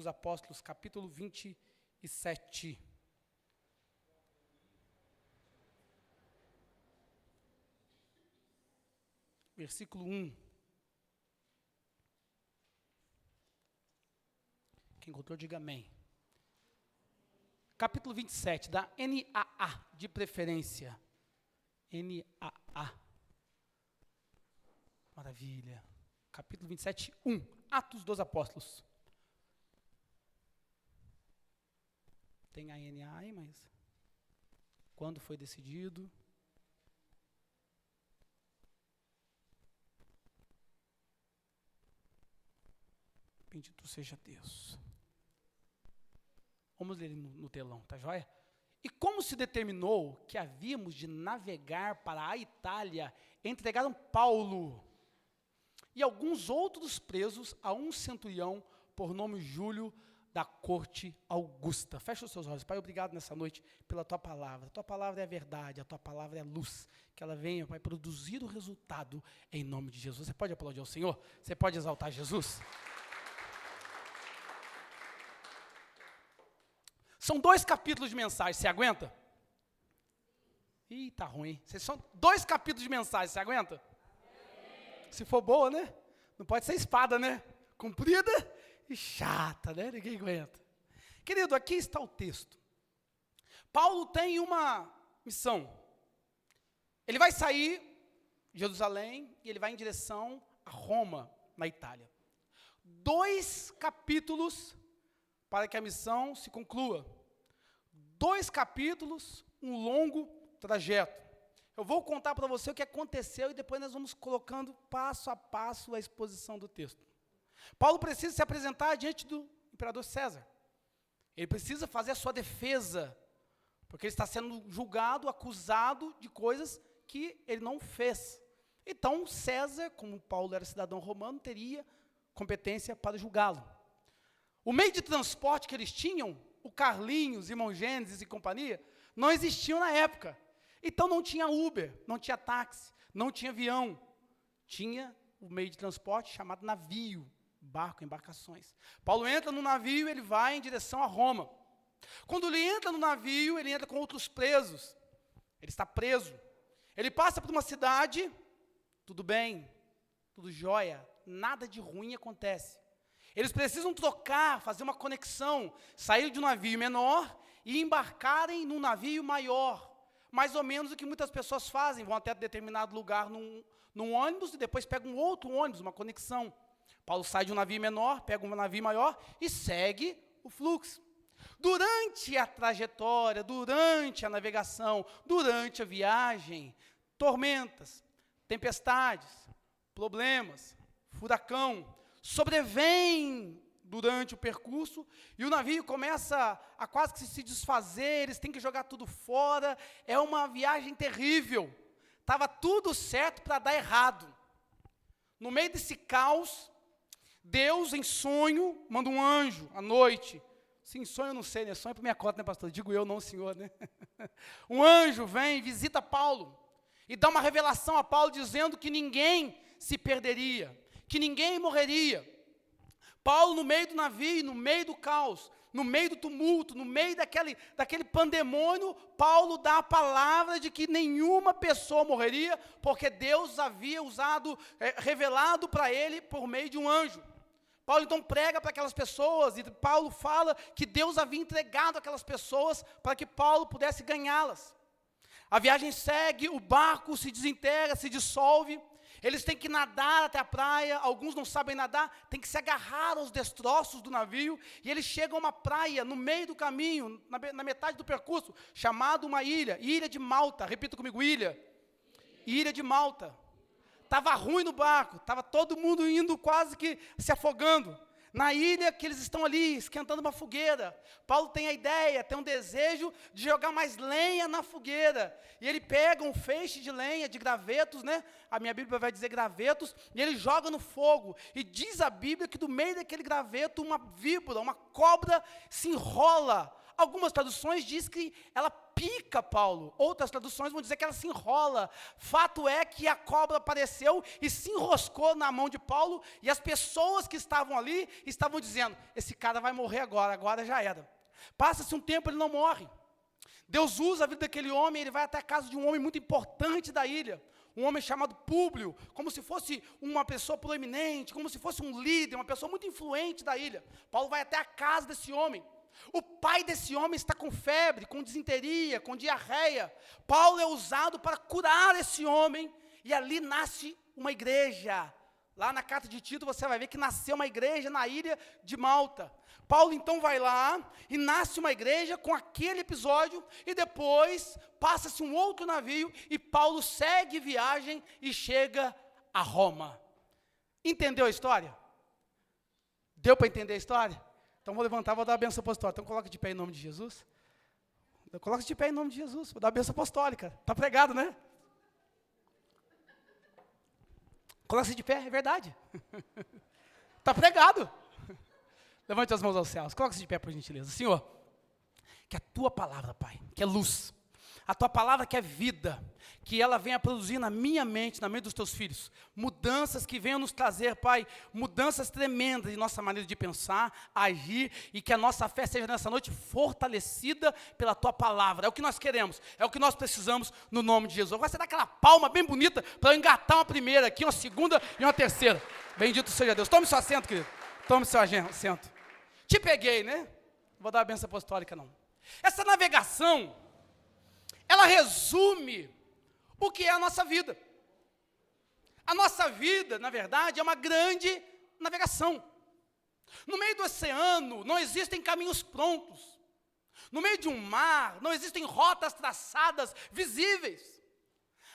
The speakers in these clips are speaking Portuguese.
dos Apóstolos, capítulo 27. Versículo 1. Quem encontrou, diga amém. Capítulo 27, da NAA, de preferência. NAA. Maravilha. Capítulo 27, 1. Atos dos Apóstolos. Tem a NAA aí, mas quando foi decidido? Bendito seja Deus. Vamos ler no telão, tá joia? E como se determinou que havíamos de navegar para a Itália, entregaram Paulo e alguns outros presos a um centurião por nome Júlio, da corte Augusta. Fecha os seus olhos. Pai, obrigado nessa noite pela Tua palavra. A Tua palavra é a verdade, a Tua palavra é a luz. Que ela venha, Pai, produzir o resultado em nome de Jesus. Você pode aplaudir ao Senhor? Você pode exaltar Jesus? São 2 capítulos de mensagem, você aguenta? Ih, tá ruim. São 2 capítulos de mensagem, você aguenta? Se for boa, né? Não pode ser espada, né? Comprida e chata, né? Ninguém aguenta. Querido, aqui está o texto. Paulo tem uma missão. Ele vai sair de Jerusalém e ele vai em direção a Roma, na Itália. 2 capítulos para que a missão se conclua. 2 capítulos, um longo trajeto. Eu vou contar para você o que aconteceu e depois nós vamos colocando passo a passo a exposição do texto. Paulo precisa se apresentar diante do imperador César. Ele precisa fazer a sua defesa, porque ele está sendo julgado, acusado de coisas que ele não fez. Então, César, como Paulo era cidadão romano, teria competência para julgá-lo. O meio de transporte que eles tinham, o Carlinhos, irmão Gênesis e companhia, não existiam na época. Então não tinha Uber, não tinha táxi, não tinha avião. Tinha o meio de transporte chamado navio, barco, embarcações. Paulo entra no navio, ele vai em direção a Roma. Quando ele entra no navio, ele entra com outros presos. Ele está preso. Ele passa por uma cidade, tudo bem, tudo jóia, nada de ruim acontece. Eles precisam trocar, fazer uma conexão, sair de um navio menor e embarcarem num navio maior. Mais ou menos o que muitas pessoas fazem, vão até determinado lugar num ônibus e depois pegam um outro ônibus, uma conexão. Paulo sai de um navio menor, pega um navio maior e segue o fluxo. Durante a trajetória, durante a navegação, durante a viagem, tormentas, tempestades, problemas, furacão, sobrevém durante o percurso, e o navio começa a quase que se desfazer, eles têm que jogar tudo fora, é uma viagem terrível, estava tudo certo para dar errado. No meio desse caos, Deus em sonho, manda um anjo à noite, sim, sonho eu não sei, né? Sonho é para minha cota, né, pastor? Digo eu, não o senhor, né? Um anjo vem, visita Paulo, e dá uma revelação a Paulo, dizendo que ninguém se perderia, que ninguém morreria. Paulo, no meio do navio, no meio do caos, no meio do tumulto, no meio daquele pandemônio, Paulo dá a palavra de que nenhuma pessoa morreria, porque Deus havia revelado para ele por meio de um anjo. Paulo então prega para aquelas pessoas, e Paulo fala que Deus havia entregado aquelas pessoas para que Paulo pudesse ganhá-las. A viagem segue, o barco se desintegra, se dissolve. Eles têm que nadar até a praia, alguns não sabem nadar, têm que se agarrar aos destroços do navio, e eles chegam a uma praia, no meio do caminho, na metade do percurso, chamada uma ilha, Ilha de Malta, repita comigo, Ilha de Malta. Estava ruim no barco, estava todo mundo indo quase que se afogando. Na ilha que eles estão ali, esquentando uma fogueira. Paulo tem a ideia, tem um desejo de jogar mais lenha na fogueira. E ele pega um feixe de lenha, de gravetos, né? A minha Bíblia vai dizer gravetos, e ele joga no fogo. E diz a Bíblia que do meio daquele graveto, uma víbora, uma cobra se enrola Algumas traduções dizem que ela pica Paulo. Outras traduções vão dizer que ela se enrola. Fato é que a cobra apareceu e se enroscou na mão de Paulo, e as pessoas que estavam ali estavam dizendo, esse cara vai morrer agora já era. Passa-se um tempo, ele não morre. Deus usa a vida daquele homem, ele vai até a casa de um homem muito importante da ilha, um homem chamado Públio, como se fosse uma pessoa proeminente, como se fosse um líder, uma pessoa muito influente da ilha. Paulo vai até a casa desse homem. O pai desse homem está com febre, com disenteria, com diarreia. Paulo é usado para curar esse homem, e ali nasce uma igreja. Lá na carta de Tito você vai ver que nasceu uma igreja na ilha de Malta. Paulo então vai lá e nasce uma igreja com aquele episódio, e depois passa-se um outro navio e Paulo segue viagem e chega a Roma. Entendeu a história? Deu para entender a história? Então vou levantar, vou dar a bênção apostólica. Então coloca de pé em nome de Jesus. Coloca de pé em nome de Jesus, vou dar a bênção apostólica. Está pregado, né? Coloca-se de pé, é verdade. Está pregado. Levante as mãos aos céus, coloque-se de pé, por gentileza. Senhor, que a tua palavra, Pai, que é luz, a tua palavra que é vida, que ela venha produzir na minha mente, na mente dos teus filhos, mudanças que venham nos trazer, Pai, mudanças tremendas em nossa maneira de pensar, agir, e que a nossa fé seja nessa noite fortalecida pela tua palavra. É o que nós queremos, é o que nós precisamos no nome de Jesus. Agora você dá aquela palma bem bonita para eu engatar uma primeira aqui, uma segunda e uma terceira. Bendito seja Deus. Tome seu assento, querido. Tome seu assento. Te peguei, né? Não vou dar a bênção apostólica, não. Essa navegação, ela resume o que é a nossa vida. A nossa vida, na verdade, é uma grande navegação. No meio do oceano não existem caminhos prontos. No meio de um mar não existem rotas traçadas, visíveis.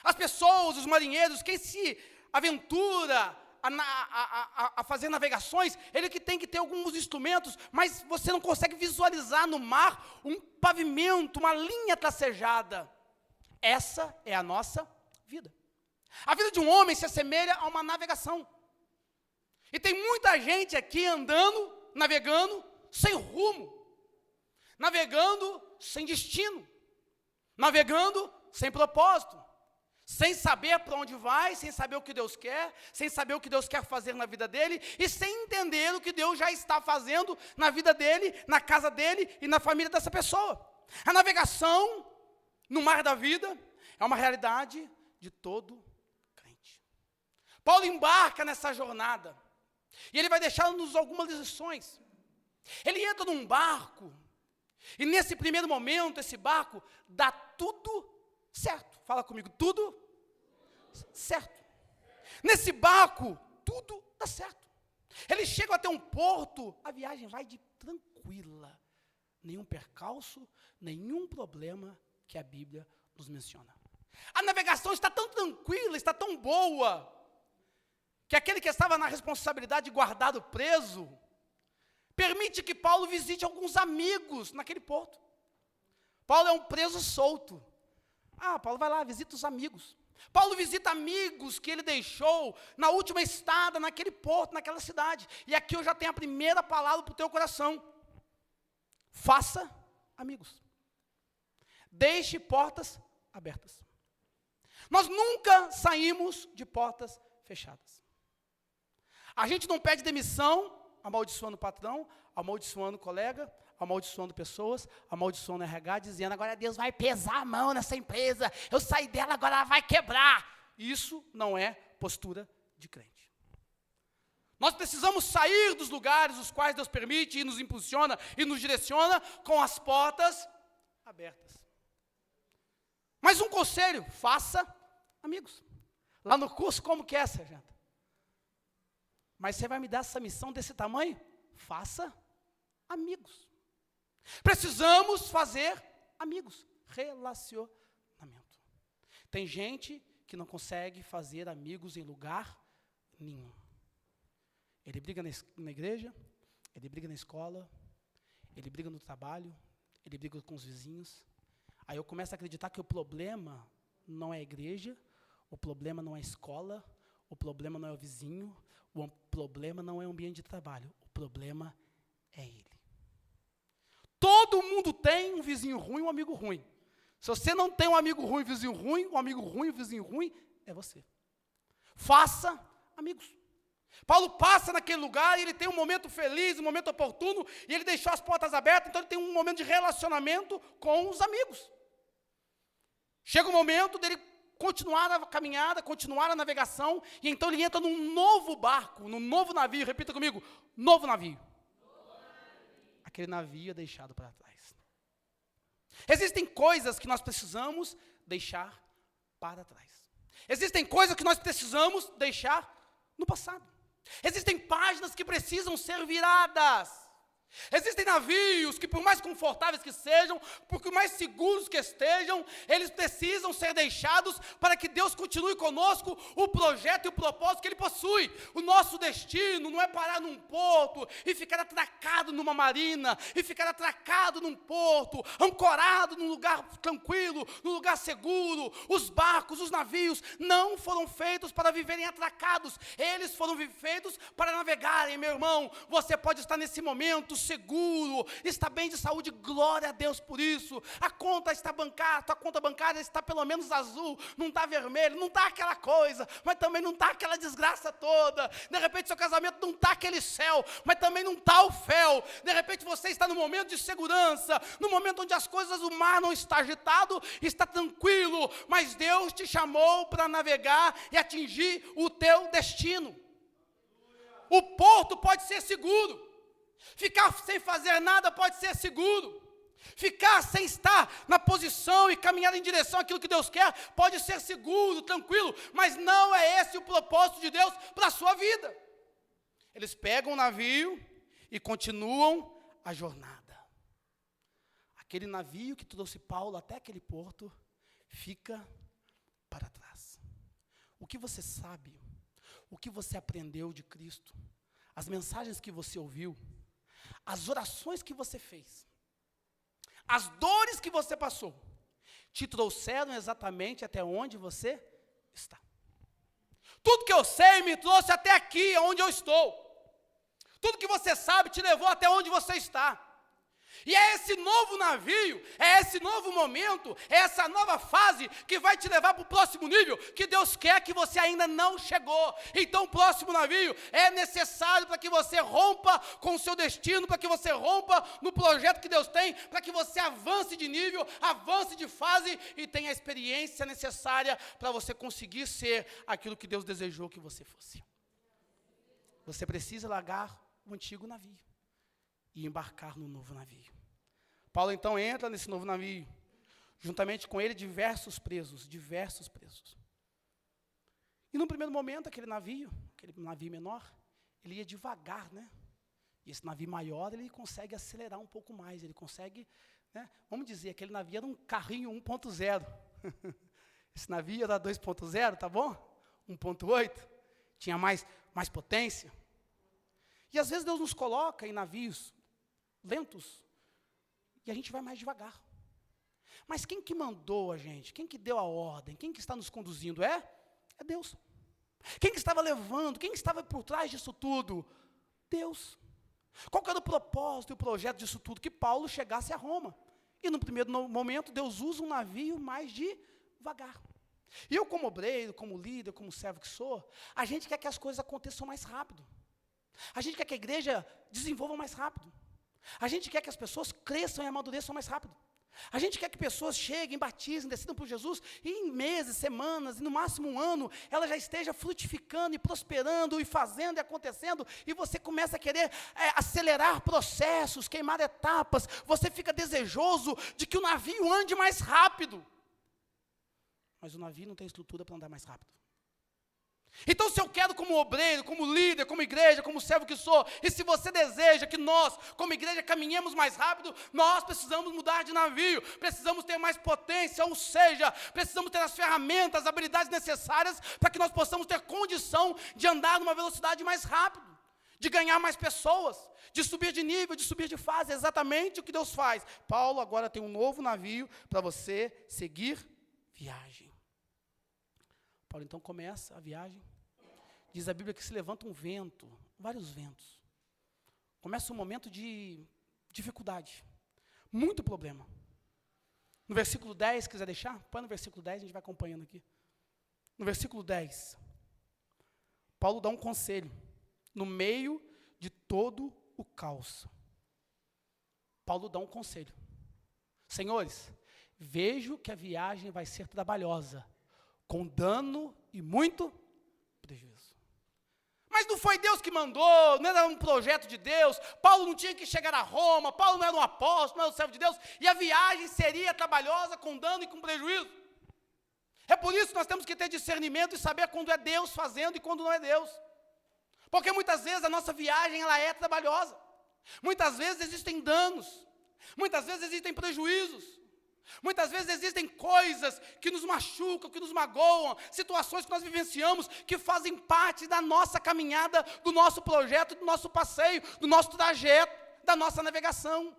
As pessoas, os marinheiros, quem se aventura a fazer navegações, ele que tem que ter alguns instrumentos, mas você não consegue visualizar no mar um pavimento, uma linha tracejada. Essa é a nossa vida. A vida de um homem se assemelha a uma navegação. E tem muita gente aqui andando, navegando, sem rumo, navegando sem destino, navegando sem propósito, sem saber para onde vai, sem saber o que Deus quer, sem saber o que Deus quer fazer na vida dele, e sem entender o que Deus já está fazendo na vida dele, na casa dele e na família dessa pessoa. A navegação no mar da vida é uma realidade de todo crente. Paulo embarca nessa jornada, e ele vai deixar-nos algumas lições. Ele entra num barco, e nesse primeiro momento, esse barco dá tudo certo. Fala comigo, tudo certo. Nesse barco, tudo dá certo. Eles chegam até um porto, a viagem vai de tranquila. Nenhum percalço, nenhum problema que a Bíblia nos menciona. A navegação está tão tranquila, está tão boa, que aquele que estava na responsabilidade de guardá-lo preso, permite que Paulo visite alguns amigos naquele porto. Paulo é um preso solto. Paulo vai lá, visita os amigos. Paulo visita amigos que ele deixou na última estada, naquele porto, naquela cidade. E aqui eu já tenho a primeira palavra para o teu coração. Faça amigos. Deixe portas abertas. Nós nunca saímos de portas fechadas. A gente não pede demissão, amaldiçoando o patrão, amaldiçoando o colega, amaldiçoando pessoas, amaldiçoando o RH, dizendo, agora Deus vai pesar a mão nessa empresa, eu saí dela, agora ela vai quebrar. Isso não é postura de crente. Nós precisamos sair dos lugares os quais Deus permite e nos impulsiona e nos direciona com as portas abertas. Mais um conselho, faça amigos. Lá no curso, como que é, sargento? Mas você vai me dar essa missão desse tamanho? Faça amigos. Precisamos fazer amigos. Relacionamento. Tem gente que não consegue fazer amigos em lugar nenhum. Ele briga na igreja, ele briga na escola, ele briga no trabalho, ele briga com os vizinhos. Aí eu começo a acreditar que o problema não é a igreja, o problema não é a escola, o problema não é o vizinho, o problema não é o ambiente de trabalho, o problema é ele. Todo mundo mundo tem um vizinho ruim e um amigo ruim. Se você não tem um amigo ruim e um amigo ruim e um vizinho ruim, é você. Faça amigos. Paulo passa naquele lugar e ele tem um momento feliz, um momento oportuno, e ele deixou as portas abertas, então ele tem um momento de relacionamento com os amigos. Chega o momento dele continuar a caminhada, continuar a navegação, e então ele entra num novo barco, num novo navio, repita comigo, novo navio. Aquele navio é deixado para trás. Existem coisas que nós precisamos deixar para trás. Existem coisas que nós precisamos deixar no passado. Existem páginas que precisam ser viradas. Existem navios que, por mais confortáveis que sejam, por mais seguros que estejam, eles precisam ser deixados para que Deus continue conosco o projeto e o propósito que Ele possui. O nosso destino não é parar num porto e ficar atracado numa marina, e ficar atracado num porto, ancorado num lugar tranquilo, num lugar seguro. Os barcos, os navios não foram feitos para viverem atracados, eles foram feitos para navegarem, meu irmão. Você pode estar nesse momento seguro, está bem de saúde, glória a Deus por isso. A conta está bancária, tua conta bancária está pelo menos azul, não está vermelho, não está aquela coisa, mas também não está aquela desgraça toda. De repente seu casamento não está aquele céu, mas também não está o fel. De repente você está no momento de segurança, no momento onde as coisas, o mar não está agitado, está tranquilo, mas Deus te chamou para navegar e atingir o teu destino. O porto pode ser seguro. Ficar sem fazer nada pode ser seguro. Ficar sem estar na posição e caminhar em direção àquilo que Deus quer pode ser seguro, tranquilo, mas não é esse o propósito de Deus para a sua vida. Eles pegam o navio e continuam a jornada. Aquele navio que trouxe Paulo até aquele porto fica para trás. O que você sabe, o que você aprendeu de Cristo, as mensagens que você ouviu, as orações que você fez, as dores que você passou, te trouxeram exatamente até onde você está. Tudo que eu sei me trouxe até aqui, onde eu estou. Tudo que você sabe te levou até onde você está. E é esse novo navio, é esse novo momento, é essa nova fase que vai te levar para o próximo nível, que Deus quer que você ainda não chegou. Então o próximo navio é necessário para que você rompa com o seu destino, para que você rompa no projeto que Deus tem, para que você avance de nível, avance de fase e tenha a experiência necessária para você conseguir ser aquilo que Deus desejou que você fosse. Você precisa largar o antigo navio e embarcar no novo navio. Paulo então entra nesse novo navio, juntamente com ele diversos presos. E no primeiro momento, aquele navio menor, ele ia devagar, né? E esse navio maior, ele consegue acelerar um pouco mais, ele consegue, né? Vamos dizer, aquele navio era um carrinho 1.0. Esse navio era 2.0, tá bom? 1.8, tinha mais potência. E às vezes Deus nos coloca em navios lentos, e a gente vai mais devagar. Mas quem que mandou a gente? Quem que deu a ordem? Quem que está nos conduzindo? É Deus. Quem que estava levando? Quem que estava por trás disso tudo? Deus. Qual que era o propósito e o projeto disso tudo? Que Paulo chegasse a Roma. E no primeiro momento, Deus usa um navio mais devagar. E eu, como obreiro, como líder, como servo que sou, a gente quer que as coisas aconteçam mais rápido. A gente quer que a igreja desenvolva mais rápido. A gente quer que as pessoas cresçam e amadureçam mais rápido. A gente quer que pessoas cheguem, batizem, decidam por Jesus, e em meses, semanas, e no máximo um ano, ela já esteja frutificando e prosperando, e fazendo e acontecendo, e você começa a querer acelerar processos, queimar etapas, você fica desejoso de que o navio ande mais rápido. Mas o navio não tem estrutura para andar mais rápido. Então, se eu quero como obreiro, como líder, como igreja, como servo que sou, e se você deseja que nós, como igreja, caminhemos mais rápido, nós precisamos mudar de navio, precisamos ter mais potência, ou seja, precisamos ter as ferramentas, as habilidades necessárias para que nós possamos ter condição de andar numa velocidade mais rápido, de ganhar mais pessoas, de subir de nível, de subir de fase, é exatamente o que Deus faz. Paulo agora tem um novo navio para você seguir viagem. Paulo então começa a viagem. Diz a Bíblia que se levanta um vento, vários ventos. Começa um momento de dificuldade. Muito problema. No versículo 10, quiser deixar? Põe no versículo 10, a gente vai acompanhando aqui. No versículo 10, Paulo dá um conselho. No meio de todo o caos. Paulo dá um conselho. Senhores, vejo que a viagem vai ser trabalhosa, com dano e muito prejuízo. Mas não foi Deus que mandou, não era um projeto de Deus, Paulo não tinha que chegar a Roma, Paulo não era um apóstolo, não era um servo de Deus, e a viagem seria trabalhosa, com dano e com prejuízo. É por isso que nós temos que ter discernimento e saber quando é Deus fazendo e quando não é Deus. Porque muitas vezes a nossa viagem ela é trabalhosa, muitas vezes existem danos, muitas vezes existem prejuízos, muitas vezes existem coisas que nos machucam, que nos magoam, situações que nós vivenciamos, que fazem parte da nossa caminhada, do nosso projeto, do nosso passeio, do nosso trajeto, da nossa navegação.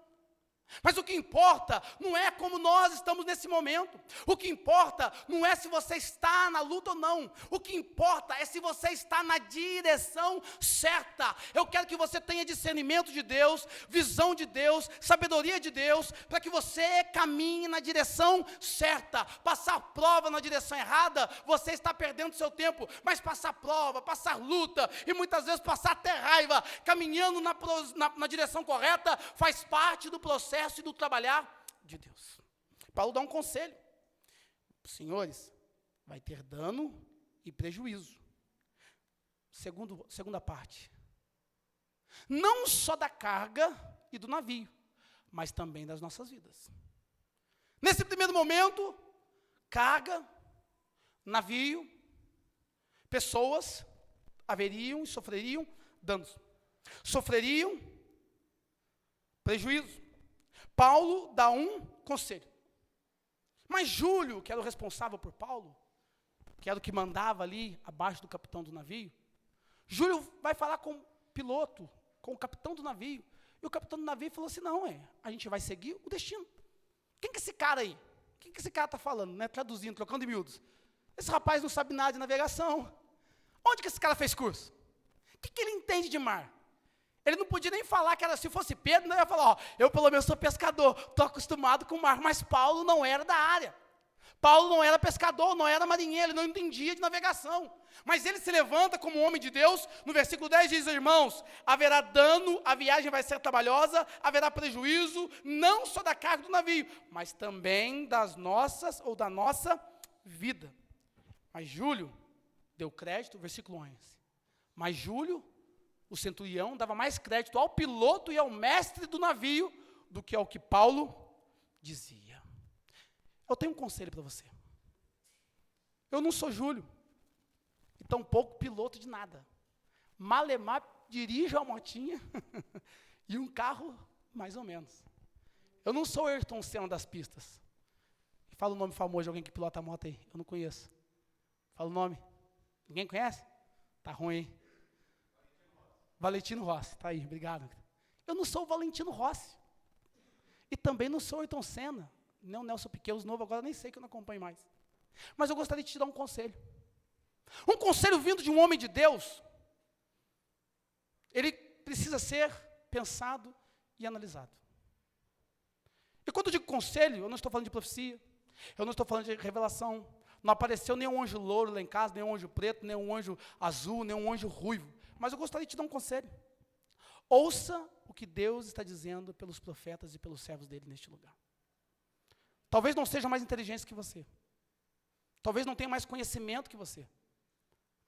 Mas o que importa não é como nós estamos nesse momento. O que importa não é se você está na luta ou não. O que importa é se você está na direção certa. Eu quero que você tenha discernimento de Deus, visão de Deus, sabedoria de Deus, para que você caminhe na direção certa. Passar prova na direção errada, você está perdendo seu tempo. Mas passar prova, passar luta e muitas vezes passar até raiva, caminhando na direção correta, faz parte do processo e do trabalhar de Deus. Paulo dá um conselho. Senhores, vai ter dano e prejuízo. Segunda parte. Não só da carga e do navio, mas também das nossas vidas. Nesse primeiro momento, carga, navio, pessoas haveriam e sofreriam danos. Sofreriam prejuízo. Paulo dá um conselho. Mas Júlio, que era o responsável por Paulo, que era o que mandava ali abaixo do capitão do navio, Júlio vai falar com o piloto, com o capitão do navio, e o capitão do navio falou assim, não, a gente vai seguir o destino. Quem que é esse cara aí? Quem que esse cara está falando, né? Traduzindo, trocando em miúdos. Esse rapaz não sabe nada de navegação. Onde que esse cara fez curso? O que ele entende de mar? Ele não podia nem falar que era, se fosse Pedro, não ia falar, eu pelo menos sou pescador, estou acostumado com o mar, mas Paulo não era da área. Paulo não era pescador, não era marinheiro, ele não entendia de navegação. Mas ele se levanta como homem de Deus, no versículo 10 diz, irmãos, haverá dano, a viagem vai ser trabalhosa, haverá prejuízo, não só da carga do navio, mas também das nossas, ou da nossa vida. Mas Júlio deu crédito, versículo 11. Mas Júlio, o centurião, dava mais crédito ao piloto e ao mestre do navio do que ao que Paulo dizia. Eu tenho um conselho para você. Eu não sou Júlio, e tampouco piloto de nada. Malemar dirijo a motinha e um carro, mais ou menos. Eu não sou Ayrton Senna das pistas. Fala o nome famoso de alguém que pilota a moto aí, eu não conheço. Fala o nome. Ninguém conhece? Tá ruim, hein? Valentino Rossi, está aí, obrigado. Eu não sou o Valentino Rossi. E também não sou o Ayrton Senna, nem o Nelson Piquet, os novos agora nem sei que eu não acompanho mais. Mas eu gostaria de te dar um conselho. Um conselho vindo de um homem de Deus, ele precisa ser pensado e analisado. E quando eu digo conselho, eu não estou falando de profecia, eu não estou falando de revelação, não apareceu nenhum anjo louro lá em casa, nenhum anjo preto, nenhum anjo azul, nenhum anjo ruivo. Mas eu gostaria de te dar um conselho. Ouça o que Deus está dizendo pelos profetas e pelos servos dele neste lugar. Talvez não sejam mais inteligentes que você. Talvez não tenham mais conhecimento que você.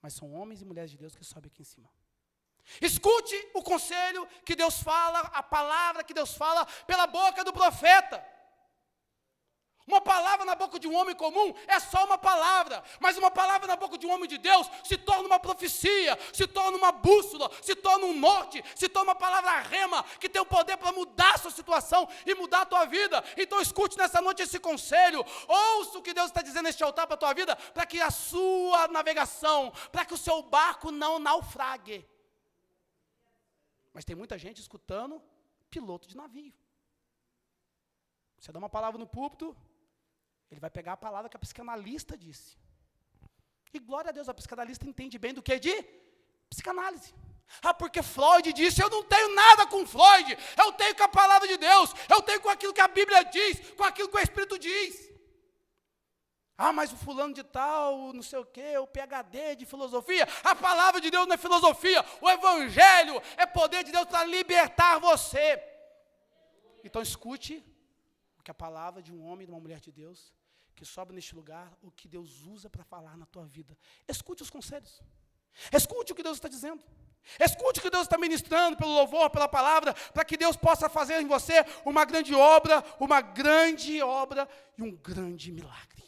Mas são homens e mulheres de Deus que sobem aqui em cima. Escute o conselho que Deus fala, a palavra que Deus fala pela boca do profeta. Uma palavra na boca de um homem comum é só uma palavra, mas uma palavra na boca de um homem de Deus se torna uma profecia, se torna uma bússola, se torna um norte, se torna uma palavra rema, que tem o poder para mudar a sua situação e mudar a tua vida. Então escute nessa noite esse conselho, ouça o que Deus está dizendo neste altar para a tua vida, para que a sua navegação, para que o seu barco não naufrague. Mas tem muita gente escutando piloto de navio. Você dá uma palavra no púlpito, ele vai pegar a palavra que a psicanalista disse. E glória a Deus, a psicanalista entende bem do que? De psicanálise. Ah, porque Freud disse, eu não tenho nada com Freud, eu tenho com a palavra de Deus, eu tenho com aquilo que a Bíblia diz, com aquilo que o Espírito diz. Ah, mas o fulano de tal, não sei o quê, o PhD de filosofia. A palavra de Deus não é filosofia, o Evangelho é poder de Deus para libertar você. Então escute o que a palavra de um homem e de uma mulher de Deus, que sobe neste lugar, o que Deus usa para falar na tua vida. Escute os conselhos, escute o que Deus está dizendo. Escute o que Deus está ministrando pelo louvor, pela palavra, para que Deus possa fazer em você uma grande obra e um grande milagre.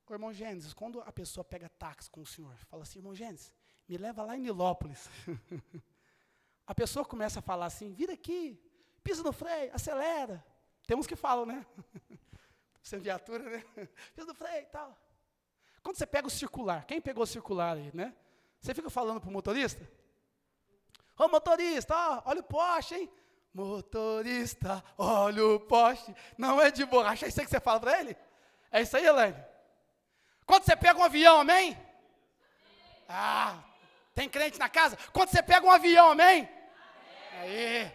O irmão Gênesis, quando a pessoa pega táxi com o senhor, fala assim, irmão Gênesis, me leva lá em Nilópolis. A pessoa começa a falar assim, vira aqui, pisa no freio, acelera. Tem uns que falam, né? Sem viatura, né? Pisa no freio e tal. Quando você pega o circular, quem pegou o circular aí, né? Você fica falando para o motorista? Ô motorista, ó, olha o poste, hein? Motorista, olha o poste. Não é de borracha, é isso aí que você fala para ele? É isso aí, Helene? Quando você pega um avião, amém? Ah, tem crente na casa? Quando você pega um avião, amém? Aí.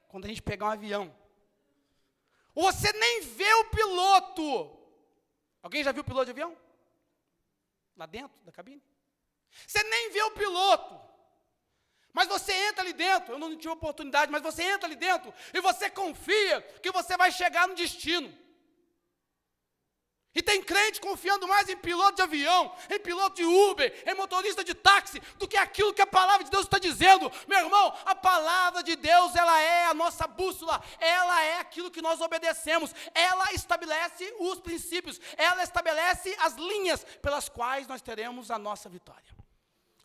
Quando a gente pegar um avião, você nem vê o piloto. Alguém já viu o piloto de avião? Lá dentro da cabine? Você nem vê o piloto. Mas você entra ali dentro, eu não tive oportunidade, mas você entra ali dentro e você confia que você vai chegar no destino. E tem crente confiando mais em piloto de avião, em piloto de Uber, em motorista de táxi, do que aquilo que a palavra de Deus está dizendo. Meu irmão, a palavra de Deus, ela é a nossa bússola, ela é aquilo que nós obedecemos, ela estabelece os princípios, ela estabelece as linhas pelas quais nós teremos a nossa vitória.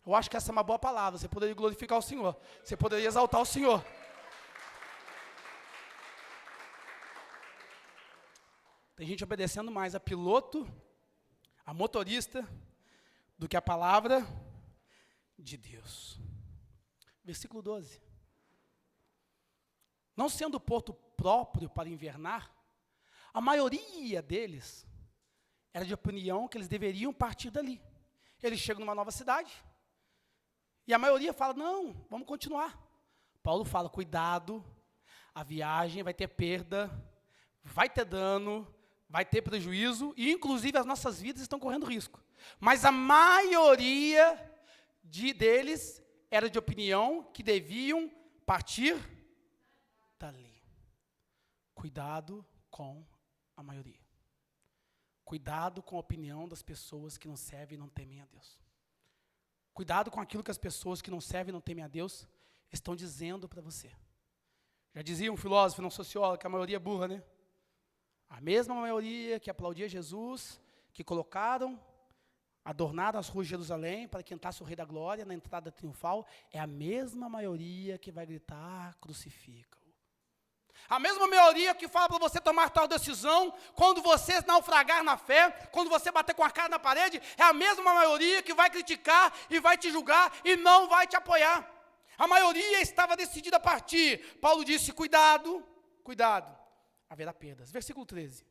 Eu acho que essa é uma boa palavra, você poderia glorificar o Senhor, você poderia exaltar o Senhor. Tem gente obedecendo mais a piloto, a motorista, do que a palavra de Deus. Versículo 12. Não sendo porto próprio para invernar, a maioria deles era de opinião que eles deveriam partir dali. Eles chegam numa nova cidade, e a maioria fala, não, vamos continuar. Paulo fala, cuidado, a viagem vai ter perda, vai ter dano, vai ter prejuízo, e inclusive as nossas vidas estão correndo risco. Mas a maioria deles era de opinião que deviam partir dali. Cuidado com a maioria. Cuidado com a opinião das pessoas que não servem e não temem a Deus. Cuidado com aquilo que as pessoas que não servem e não temem a Deus estão dizendo para você. Já dizia um filósofo, não sociólogo, que a maioria é burra, né? A mesma maioria que aplaudia Jesus, que adornaram as ruas de Jerusalém para que entrasse o Rei da Glória na entrada triunfal, é a mesma maioria que vai gritar, crucifica-o. A mesma maioria que fala para você tomar tal decisão, quando você naufragar na fé, quando você bater com a cara na parede, é a mesma maioria que vai criticar e vai te julgar e não vai te apoiar. A maioria estava decidida a partir. Paulo disse, cuidado, haverá perdas. Versículo 13.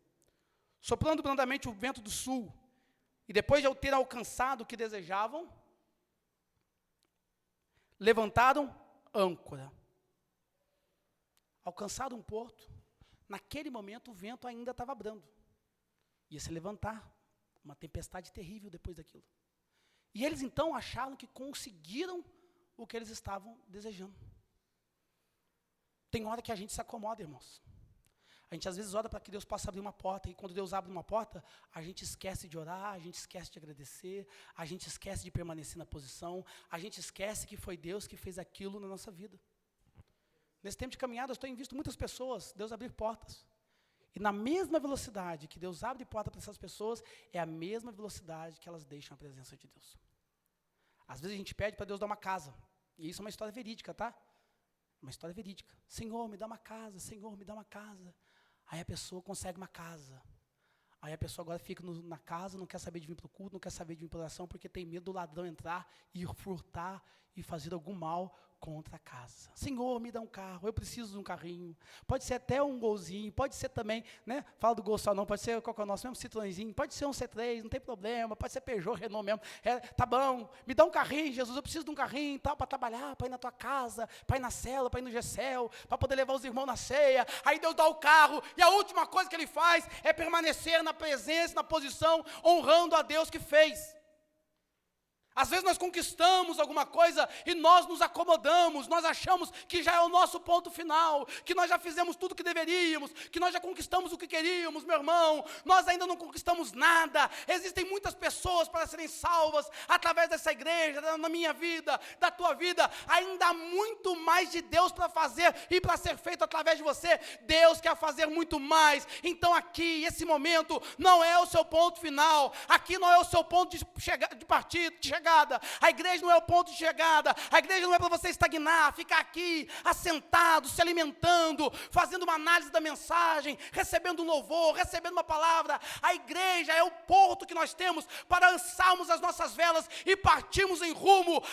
Soprando brandamente o vento do sul, e depois de ter alcançado o que desejavam, levantaram âncora. Alcançado um porto, naquele momento o vento ainda estava brando. Ia se levantar, uma tempestade terrível depois daquilo. E eles então acharam que conseguiram o que eles estavam desejando. Tem hora que a gente se acomoda, irmãos. A gente às vezes ora para que Deus possa abrir uma porta, e quando Deus abre uma porta, a gente esquece de orar, a gente esquece de agradecer, a gente esquece de permanecer na posição, a gente esquece que foi Deus que fez aquilo na nossa vida. Nesse tempo de caminhada, eu tenho visto muitas pessoas, Deus abrir portas. E na mesma velocidade que Deus abre porta para essas pessoas, é a mesma velocidade que elas deixam a presença de Deus. Às vezes a gente pede para Deus dar uma casa, e isso é uma história verídica, tá? Uma história verídica. Senhor, me dá uma casa, Senhor, me dá uma casa. Aí a pessoa consegue uma casa. Aí a pessoa agora fica na casa, não quer saber de vir para o culto, não quer saber de vir para a oração, porque tem medo do ladrão entrar e furtar e fazer algum mal contra a casa. Senhor, me dá um carro, eu preciso de um carrinho. Pode ser até um golzinho, pode ser também, né? Fala do Gol só não, pode ser qual que é o nosso mesmo Citroënzinho, pode ser um C3, não tem problema, pode ser Peugeot, Renault mesmo. Tá bom, me dá um carrinho, Jesus, eu preciso de um carrinho tal, para trabalhar, para ir na tua casa, para ir na célula, para ir no GCL, para poder levar os irmãos na ceia. Aí Deus dá o carro, e a última coisa que ele faz é permanecer na presença, na posição, honrando a Deus que fez. Às vezes nós conquistamos alguma coisa e nós nos acomodamos, nós achamos que já é o nosso ponto final, que nós já fizemos tudo o que deveríamos, que nós já conquistamos o que queríamos, meu irmão. Nós ainda não conquistamos nada. Existem muitas pessoas para serem salvas através dessa igreja, na minha vida, da tua vida. Ainda há muito mais de Deus para fazer e para ser feito através de você. Deus quer fazer muito mais. Então aqui, esse momento, não é o seu ponto final. Aqui não é o seu ponto de partida, de chegada. A igreja não é o ponto de chegada. A igreja não é para você estagnar, ficar aqui, assentado, se alimentando, fazendo uma análise da mensagem, recebendo um louvor, recebendo uma palavra. A igreja é o porto que nós temos para lançarmos as nossas velas e partirmos em rumo,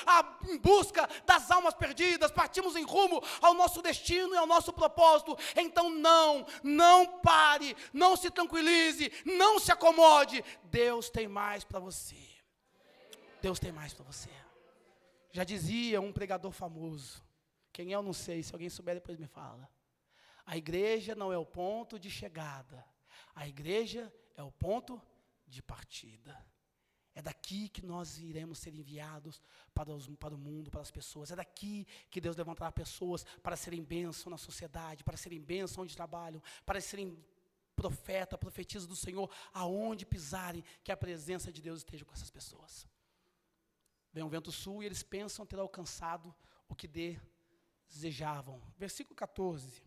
em busca das almas perdidas, partimos em rumo ao nosso destino e ao nosso propósito. Então não pare, não se tranquilize, não se acomode. Deus tem mais para você. Deus tem mais para você. Já dizia um pregador famoso, quem é eu não sei, se alguém souber depois me fala. A igreja não é o ponto de chegada, a igreja é o ponto de partida. É daqui que nós iremos ser enviados para o mundo, para as pessoas. É daqui que Deus levantará pessoas para serem bênção na sociedade, para serem bênção onde trabalham, para serem profetizas do Senhor, aonde pisarem, que a presença de Deus esteja com essas pessoas. Vem um vento sul e eles pensam ter alcançado o que desejavam. Versículo 14.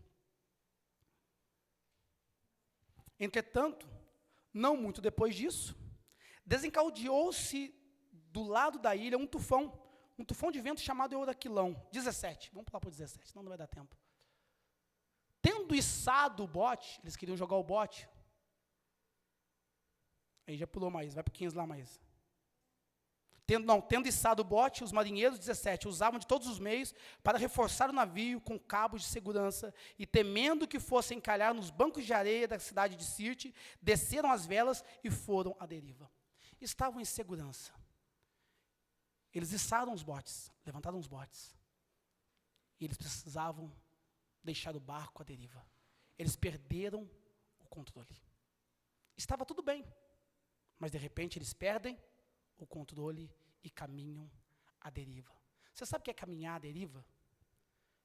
Entretanto, não muito depois disso, desencadeou-se do lado da ilha um tufão de vento chamado Euraquilão. 17, vamos pular para o 17, senão não vai dar tempo. Tendo içado o bote, eles queriam jogar o bote. Aí já pulou mais, vai para o 15 lá mais. Tendo içado o bote, os marinheiros, 17, usavam de todos os meios para reforçar o navio com cabos de segurança e, temendo que fossem encalhar nos bancos de areia da cidade de Sirte, desceram as velas e foram à deriva. Estavam em segurança. Eles içaram os botes, levantaram os botes. E eles precisavam deixar o barco à deriva. Eles perderam o controle. Estava tudo bem, mas de repente eles perdem o controle e caminham à deriva. Você sabe o que é caminhar à deriva?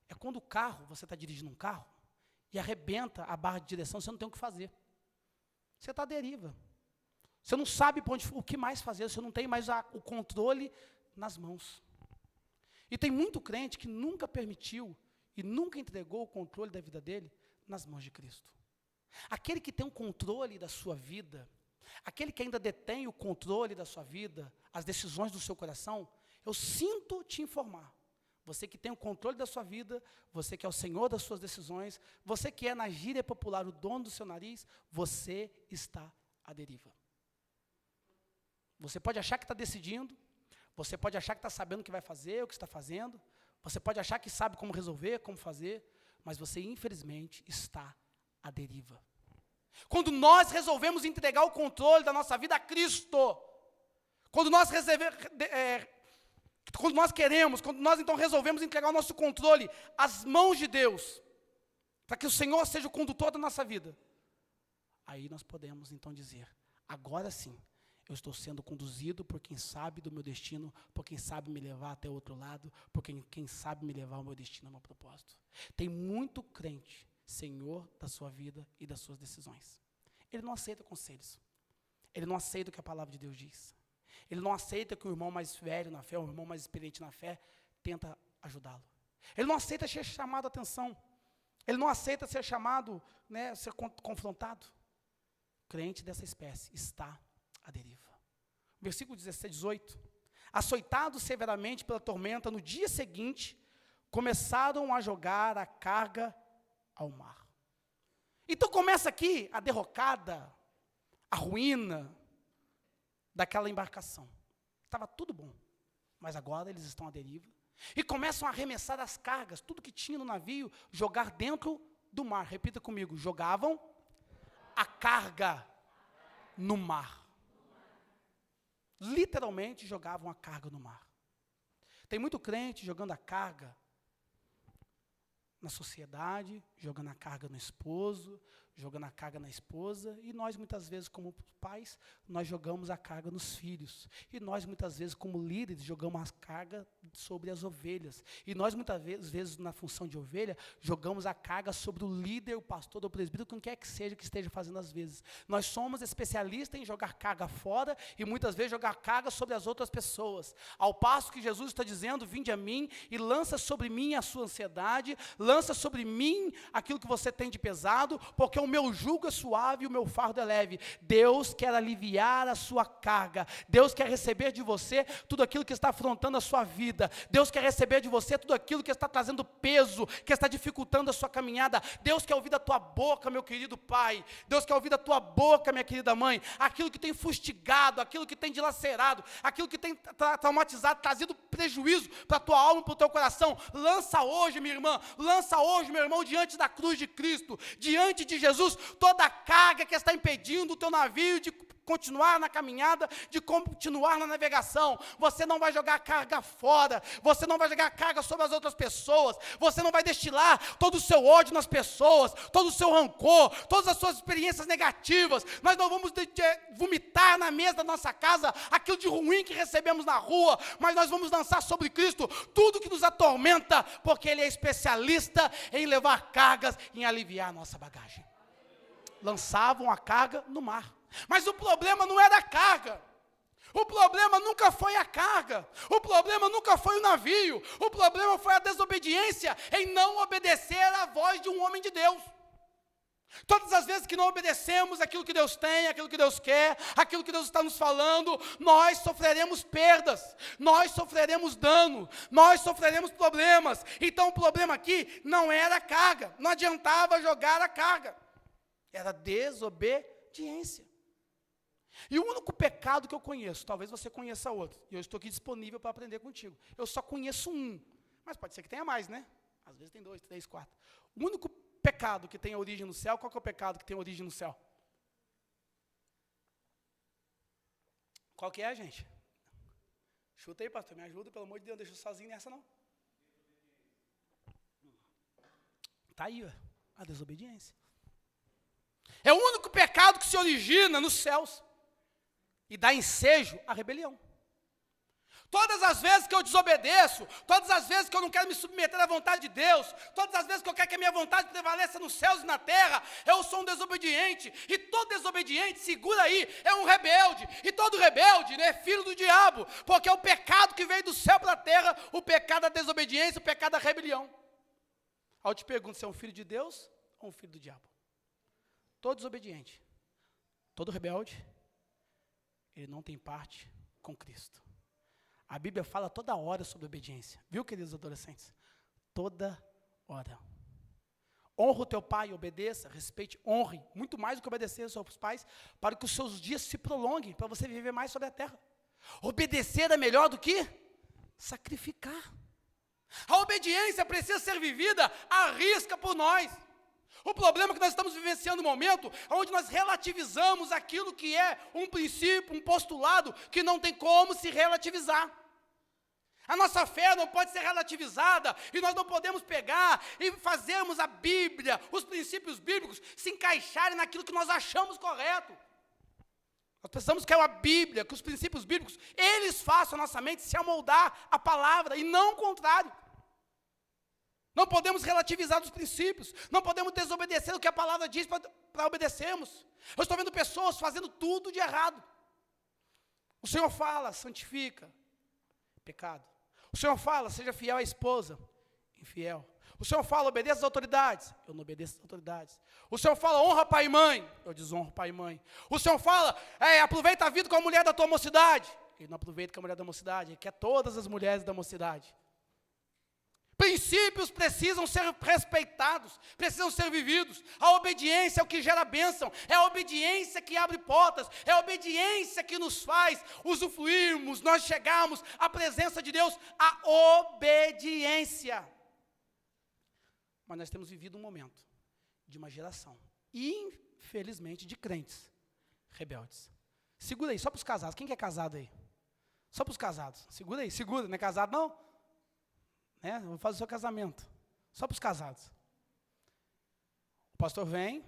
É quando o carro, você está dirigindo um carro, e arrebenta a barra de direção, você não tem o que fazer. Você está à deriva. Você não sabe o que mais fazer, você não tem mais o controle nas mãos. E tem muito crente que nunca permitiu e nunca entregou o controle da vida dele nas mãos de Cristo. Aquele que tem o controle da sua vida, aquele que ainda detém o controle da sua vida, as decisões do seu coração, eu sinto te informar. Você que tem o controle da sua vida, você que é o senhor das suas decisões, você que é na gíria popular o dono do seu nariz, você está à deriva. Você pode achar que está decidindo, você pode achar que está sabendo o que vai fazer, o que está fazendo, você pode achar que sabe como resolver, como fazer, mas você infelizmente está à deriva. Quando nós resolvemos entregar o controle da nossa vida a Cristo, quando nós então resolvemos entregar o nosso controle às mãos de Deus, para que o Senhor seja o condutor da nossa vida, aí nós podemos então dizer, agora sim, eu estou sendo conduzido por quem sabe do meu destino, por quem sabe me levar até o outro lado, por quem sabe me levar ao meu destino, ao meu propósito. Tem muito crente senhor da sua vida e das suas decisões. Ele não aceita conselhos. Ele não aceita o que a palavra de Deus diz. Ele não aceita que o irmão mais velho na fé, o irmão mais experiente na fé, tenta ajudá-lo. Ele não aceita ser chamado a atenção. Ele não aceita ser chamado, ser confrontado. O crente dessa espécie está à deriva. Versículo 17, 18. Açoitados severamente pela tormenta, no dia seguinte, começaram a jogar a carga ao mar. Então começa aqui a derrocada, a ruína daquela embarcação. Estava tudo bom, mas agora eles estão à deriva, E começam a arremessar as cargas, tudo que tinha no navio, jogar dentro do mar. Repita comigo, jogavam a carga no mar. Literalmente jogavam a carga no mar. Tem muito crente jogando a carga na sociedade, jogando a carga no esposo, jogando a carga na esposa, e nós muitas vezes como pais, nós jogamos a carga nos filhos, e nós muitas vezes como líderes jogamos a carga sobre as ovelhas, e nós muitas vezes na função de ovelha, jogamos a carga sobre o líder, o pastor, o presbítero, quem quer que seja que esteja fazendo às vezes. Nós somos especialistas em jogar carga fora, e muitas vezes jogar carga sobre as outras pessoas, ao passo que Jesus está dizendo, vinde a mim, e lança sobre mim a sua ansiedade, lança sobre mim aquilo que você tem de pesado, porque o meu jugo é suave e o meu fardo é leve. Deus quer aliviar a sua carga. Deus quer receber de você tudo aquilo que está afrontando a sua vida. Deus quer receber de você tudo aquilo que está trazendo peso, que está dificultando a sua caminhada. Deus quer ouvir da tua boca, meu querido pai. Deus quer ouvir da tua boca, minha querida mãe, aquilo que tem fustigado, aquilo que tem dilacerado, aquilo que tem traumatizado, trazido prejuízo para a tua alma, para o teu coração. Lança hoje, minha irmã, lança hoje, meu irmão, diante da cruz de Cristo, diante de Jesus, toda a carga que está impedindo o teu navio de continuar na caminhada, de continuar na navegação. Você não vai jogar carga fora, você não vai jogar carga sobre as outras pessoas, você não vai destilar todo o seu ódio nas pessoas, todo o seu rancor, todas as suas experiências negativas. Nós não vamos vomitar na mesa da nossa casa aquilo de ruim que recebemos na rua, mas nós vamos lançar sobre Cristo tudo que nos atormenta, porque Ele é especialista em levar cargas, em aliviar a nossa bagagem. Lançavam a carga no mar. Mas o problema não era a carga. O problema nunca foi a carga. O problema nunca foi o navio. O problema foi a desobediência em não obedecer à voz de um homem de Deus. Todas as vezes que não obedecemos aquilo que Deus tem, aquilo que Deus quer, aquilo que Deus está nos falando, nós sofreremos perdas, nós sofreremos dano, nós sofreremos problemas. Então o problema aqui não era a carga, não adiantava jogar a carga. Era desobediência. E o único pecado que eu conheço, talvez você conheça outro, e eu estou aqui disponível para aprender contigo. Eu só conheço um, mas pode ser que tenha mais, né? Às vezes tem 2, 3, 4. O único pecado que tem origem no céu, qual que é o pecado que tem origem no céu? Qual que é, gente? Chuta aí, pastor, me ajuda, pelo amor de Deus, não deixa eu sozinho nessa não. Está aí, ó, a desobediência. É o único pecado que se origina nos céus e dá ensejo à rebelião. Todas as vezes que eu desobedeço, todas as vezes que eu não quero me submeter à vontade de Deus, todas as vezes que eu quero que a minha vontade prevaleça nos céus e na terra, eu sou um desobediente. E todo desobediente, segura aí, é um rebelde. E todo rebelde, né, é filho do diabo, porque é o pecado que veio do céu para a terra, o pecado da desobediência, o pecado da rebelião. Aí eu te pergunto, você é um filho de Deus ou um filho do diabo? Todo desobediente, todo rebelde, ele não tem parte com Cristo. A Bíblia fala toda hora sobre obediência. Viu, queridos adolescentes? Toda hora. Honra o teu pai, obedeça, respeite, honre, muito mais do que obedecer aos seus pais, para que os seus dias se prolonguem, para você viver mais sobre a terra. Obedecer é melhor do que sacrificar. A obediência precisa ser vivida à risca por nós. O problema é que nós estamos vivenciando um momento onde nós relativizamos aquilo que é um princípio, um postulado, que não tem como se relativizar. A nossa fé não pode ser relativizada, e nós não podemos pegar e fazermos a Bíblia, os princípios bíblicos, se encaixarem naquilo que nós achamos correto. Nós precisamos que a Bíblia, que os princípios bíblicos, eles façam a nossa mente se amoldar à palavra, e não o contrário. Não podemos relativizar os princípios, não podemos desobedecer o que a palavra diz para obedecermos. Eu estou vendo pessoas fazendo tudo de errado. O Senhor fala, santifica, pecado. O Senhor fala, seja fiel à esposa, infiel. O Senhor fala, obedeça às autoridades, eu não obedeço às autoridades. O Senhor fala, honra pai e mãe, eu desonro pai e mãe. O Senhor fala, aproveita a vida com a mulher da tua mocidade, ele não aproveita com a mulher da mocidade, ele quer todas as mulheres da mocidade. Princípios precisam ser respeitados, precisam ser vividos. A obediência é o que gera bênção, é a obediência que abre portas, é a obediência que nos faz usufruirmos, nós chegarmos à presença de Deus, a obediência. Mas nós temos vivido um momento de uma geração, infelizmente, de crentes rebeldes. Segura aí, só para os casados. Quem que é casado aí? Só para os casados. Segura aí, segura, não é casado não? Vou fazer o seu casamento. Só para os casados. O pastor vem,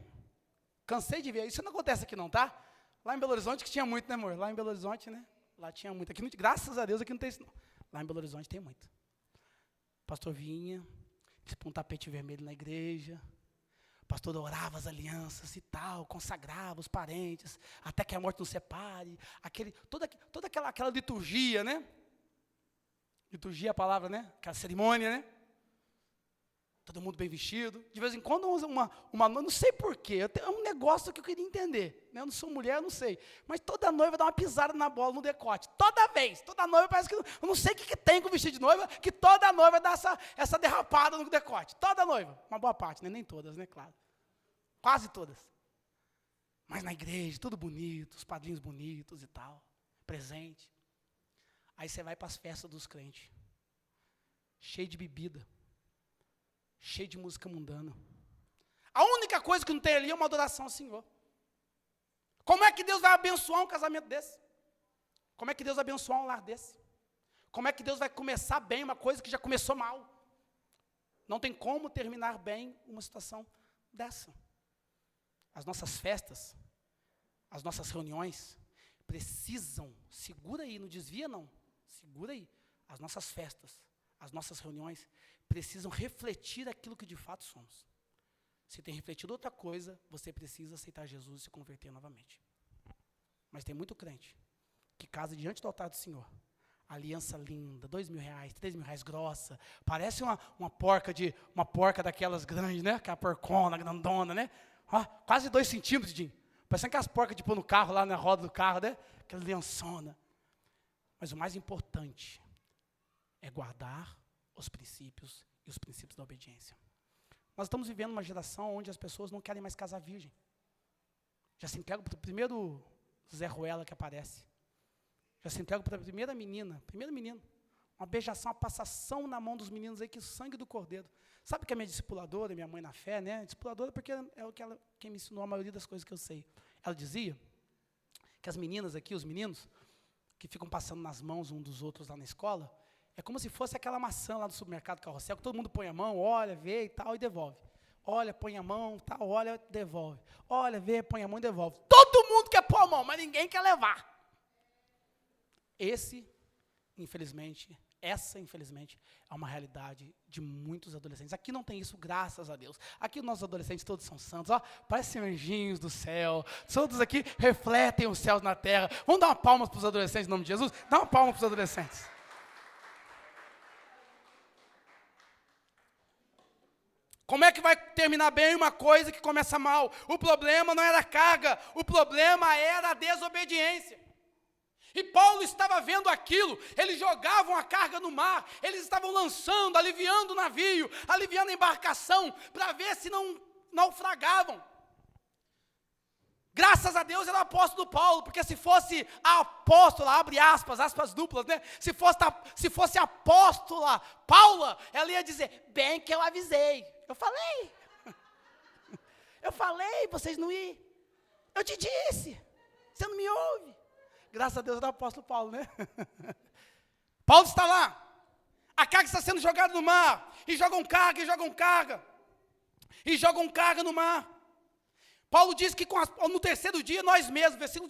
cansei de ver, isso não acontece aqui não, tá? Lá em Belo Horizonte que tinha muito, né amor? Lá em Belo Horizonte, né? Lá tinha muito. Aqui, graças a Deus, aqui não tem isso não. Lá em Belo Horizonte tem muito. O pastor vinha, um tapete vermelho na igreja. O pastor orava as alianças e tal, consagrava os parentes, até que a morte nos separe. Toda aquela liturgia, né? Liturgia é a palavra, né? Aquela cerimônia, né? Todo mundo bem vestido. De vez em quando usa uma não sei porquê, é um negócio que eu queria entender. Né? Eu não sou mulher, eu não sei. Mas toda noiva dá uma pisada na bola, no decote. Toda vez. Toda noiva parece que... Eu não sei o que tem com o vestido de noiva, que toda noiva dá essa derrapada no decote. Toda noiva. Uma boa parte, né? Nem todas, né? Claro. Quase todas. Mas na igreja, tudo bonito, os padrinhos bonitos e tal. Presente. Aí você vai para as festas dos crentes. Cheio de bebida. Cheio de música mundana. A única coisa que não tem ali é uma adoração ao Senhor. Como é que Deus vai abençoar um casamento desse? Como é que Deus vai abençoar um lar desse? Como é que Deus vai começar bem uma coisa que já começou mal? Não tem como terminar bem uma situação dessa. As nossas festas, as nossas reuniões, precisam, segura aí, não desvia não, segura aí, as nossas festas, as nossas reuniões, precisam refletir aquilo que de fato somos. Se tem refletido outra coisa, você precisa aceitar Jesus e se converter novamente. Mas tem muito crente que casa diante do altar do Senhor, aliança linda, R$2.000, R$3.000 grossa, parece uma porca daquelas grandes, né? Aquela porcona, grandona, né? Quase 2 centímetros, Dinho. Parecendo aquelas porcas de pôr no carro, lá na roda do carro, né? Aquela aliançona. Mas o mais importante é guardar os princípios e os princípios da obediência. Nós estamos vivendo uma geração onde as pessoas não querem mais casar virgem. Já se entregam para o primeiro Zé Ruela que aparece. Já se entregam para a primeira menino. Uma beijação, uma passação na mão dos meninos aí, que sangue do cordeiro. Sabe que a minha discipuladora, minha mãe na fé, né? Discipuladora porque é quem me ensinou a maioria das coisas que eu sei. Ela dizia que as meninas aqui, os meninos, que ficam passando nas mãos um dos outros lá na escola, é como se fosse aquela maçã lá do supermercado Carrossel, que todo mundo põe a mão, olha, vê e tal, e devolve. Olha, põe a mão, tal, olha, devolve. Olha, vê, põe a mão e devolve. Todo mundo quer pôr a mão, mas ninguém quer levar. Infelizmente, é uma realidade de muitos adolescentes. Aqui não tem isso, graças a Deus. Aqui os nossos adolescentes todos são santos, parecem anjinhos do céu. Todos aqui refletem os céus na terra. Vamos dar uma palma para os adolescentes em nome de Jesus? Dá uma palma para os adolescentes. Como é que vai terminar bem uma coisa que começa mal? O problema não era a carga, o problema era a desobediência. E Paulo estava vendo aquilo, eles jogavam a carga no mar, eles estavam lançando, aliviando o navio, aliviando a embarcação, para ver se não naufragavam. Graças a Deus era o apóstolo Paulo, porque se fosse a apóstola, abre aspas, aspas duplas, né? Se fosse a apóstola Paula, ela ia dizer, bem que eu avisei. Eu falei, vocês não iam. Eu te disse, você não me ouve. Graças a Deus era o apóstolo Paulo, né? Paulo está lá, a carga está sendo jogada no mar, e jogam carga, e jogam carga, e jogam carga no mar. Paulo diz que no terceiro dia nós mesmos, versículo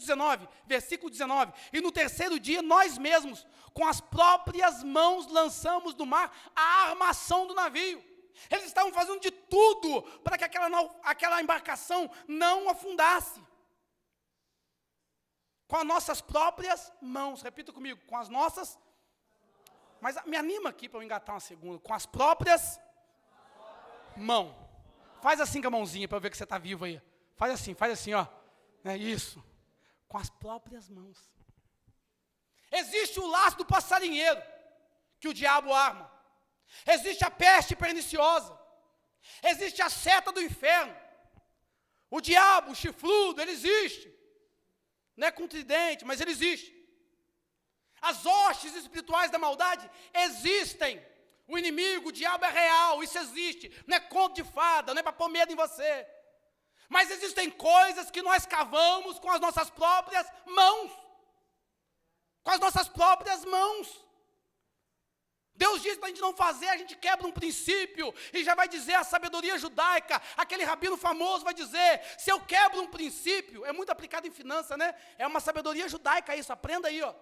19, e no terceiro dia nós mesmos, com as próprias mãos lançamos no mar a armação do navio. Eles estavam fazendo de tudo para que aquela embarcação não afundasse. Com as nossas próprias mãos, repita comigo, com as nossas, mas me anima aqui para eu engatar uma segunda, com as próprias mãos. Faz assim com a mãozinha para eu ver que você está vivo aí. Faz assim, ó. É isso. Com as próprias mãos. Existe o laço do passarinheiro, que o diabo arma. Existe a peste perniciosa. Existe a seta do inferno. O diabo, o chifrudo, ele existe. Não é com tridente, mas ele existe. As hostes espirituais da maldade existem. O inimigo, o diabo é real, isso existe. Não é conto de fada, não é para pôr medo em você. Mas existem coisas que nós cavamos com as nossas próprias mãos. Com as nossas próprias mãos. Deus diz para a gente não fazer, a gente quebra um princípio, e já vai dizer a sabedoria judaica, aquele rabino famoso vai dizer, se eu quebro um princípio, é muito aplicado em finança, né? É uma sabedoria judaica isso, aprenda aí, ó.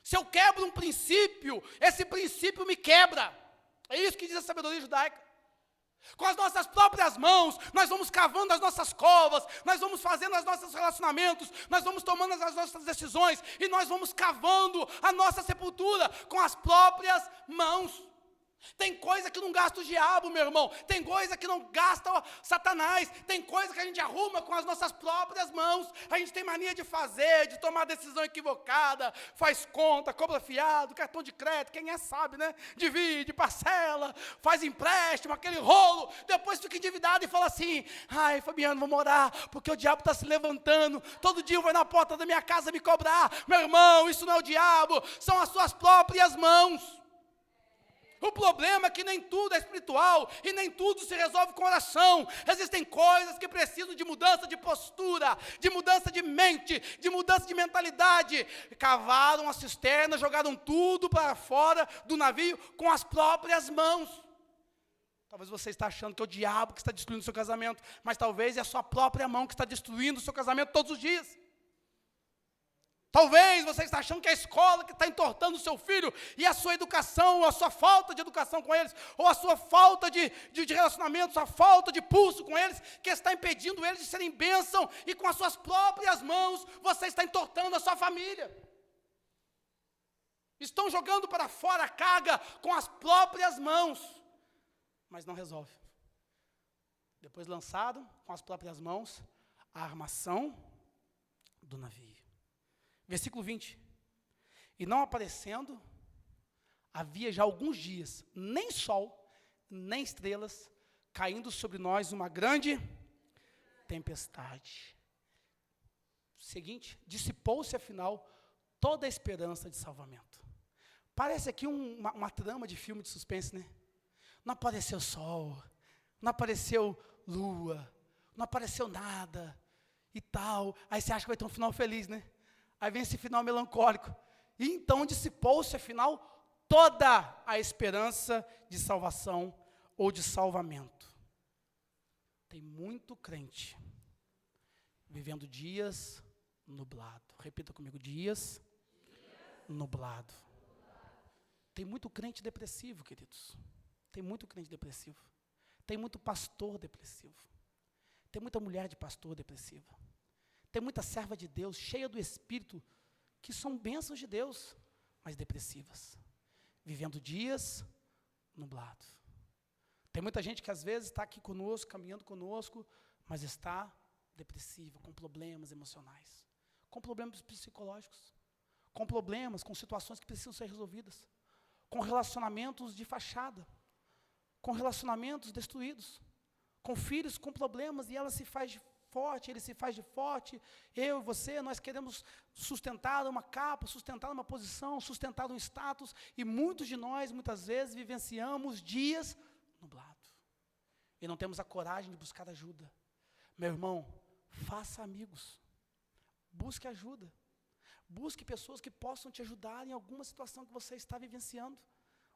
Se eu quebro um princípio, esse princípio me quebra. É isso que diz a sabedoria judaica. Com as nossas próprias mãos, nós vamos cavando as nossas covas, nós vamos fazendo os nossos relacionamentos, nós vamos tomando as nossas decisões, e nós vamos cavando a nossa sepultura com as próprias mãos. Tem coisa que não gasta o diabo, meu irmão. Tem coisa que não gasta o Satanás. Tem coisa que a gente arruma com as nossas próprias mãos. A gente tem mania de fazer, de tomar decisão equivocada. Faz conta, cobra fiado, cartão de crédito. Quem é sabe, né? Divide, parcela, faz empréstimo, aquele rolo. Depois fica endividado e fala assim, ai, Fabiano, vamos orar, porque o diabo está se levantando. Todo dia vai na porta da minha casa me cobrar. Meu irmão, isso não é o diabo, são as suas próprias mãos. O problema é que nem tudo é espiritual e nem tudo se resolve com oração. Existem coisas que precisam de mudança de postura, de mudança de mente, de mudança de mentalidade. Cavaram a cisterna, jogaram tudo para fora do navio com as próprias mãos. Talvez você está achando que é o diabo que está destruindo o seu casamento, mas talvez é a sua própria mão que está destruindo o seu casamento todos os dias. Talvez você está achando que é a escola que está entortando o seu filho, e a sua educação, ou a sua falta de educação com eles, ou a sua falta de relacionamento, a falta de pulso com eles, que está impedindo eles de serem bênção, e com as suas próprias mãos, você está entortando a sua família. Estão jogando para fora a carga com as próprias mãos, mas não resolve. Depois lançado com as próprias mãos, a armação do navio. Versículo 20. E não aparecendo, havia já alguns dias, nem sol, nem estrelas, caindo sobre nós uma grande tempestade. Seguinte, dissipou-se afinal toda a esperança de salvamento. Parece aqui uma trama de filme de suspense, né? Não apareceu sol, não apareceu lua, não apareceu nada e tal. Aí você acha que vai ter um final feliz, né? Aí vem esse final melancólico. E então dissipou-se, afinal, toda a esperança de salvação ou de salvamento. Tem muito crente vivendo dias nublado. Repita comigo, dias nublado. Tem muito crente depressivo, queridos. Tem muito crente depressivo. Tem muito pastor depressivo. Tem muita mulher de pastor depressiva. Tem muita serva de Deus, cheia do Espírito, que são bênçãos de Deus, mas depressivas, vivendo dias nublados. Tem muita gente que às vezes está aqui conosco, caminhando conosco, mas está depressiva, com problemas emocionais, com problemas psicológicos, com problemas, com situações que precisam ser resolvidas, com relacionamentos de fachada, com relacionamentos destruídos, com filhos com problemas, e ela se faz de forte, ele se faz de forte, eu e você, nós queremos sustentar uma capa, sustentar uma posição, sustentar um status, e muitos de nós, muitas vezes, vivenciamos dias nublados, e não temos a coragem de buscar ajuda. Meu irmão, faça amigos, busque ajuda, busque pessoas que possam te ajudar em alguma situação que você está vivenciando,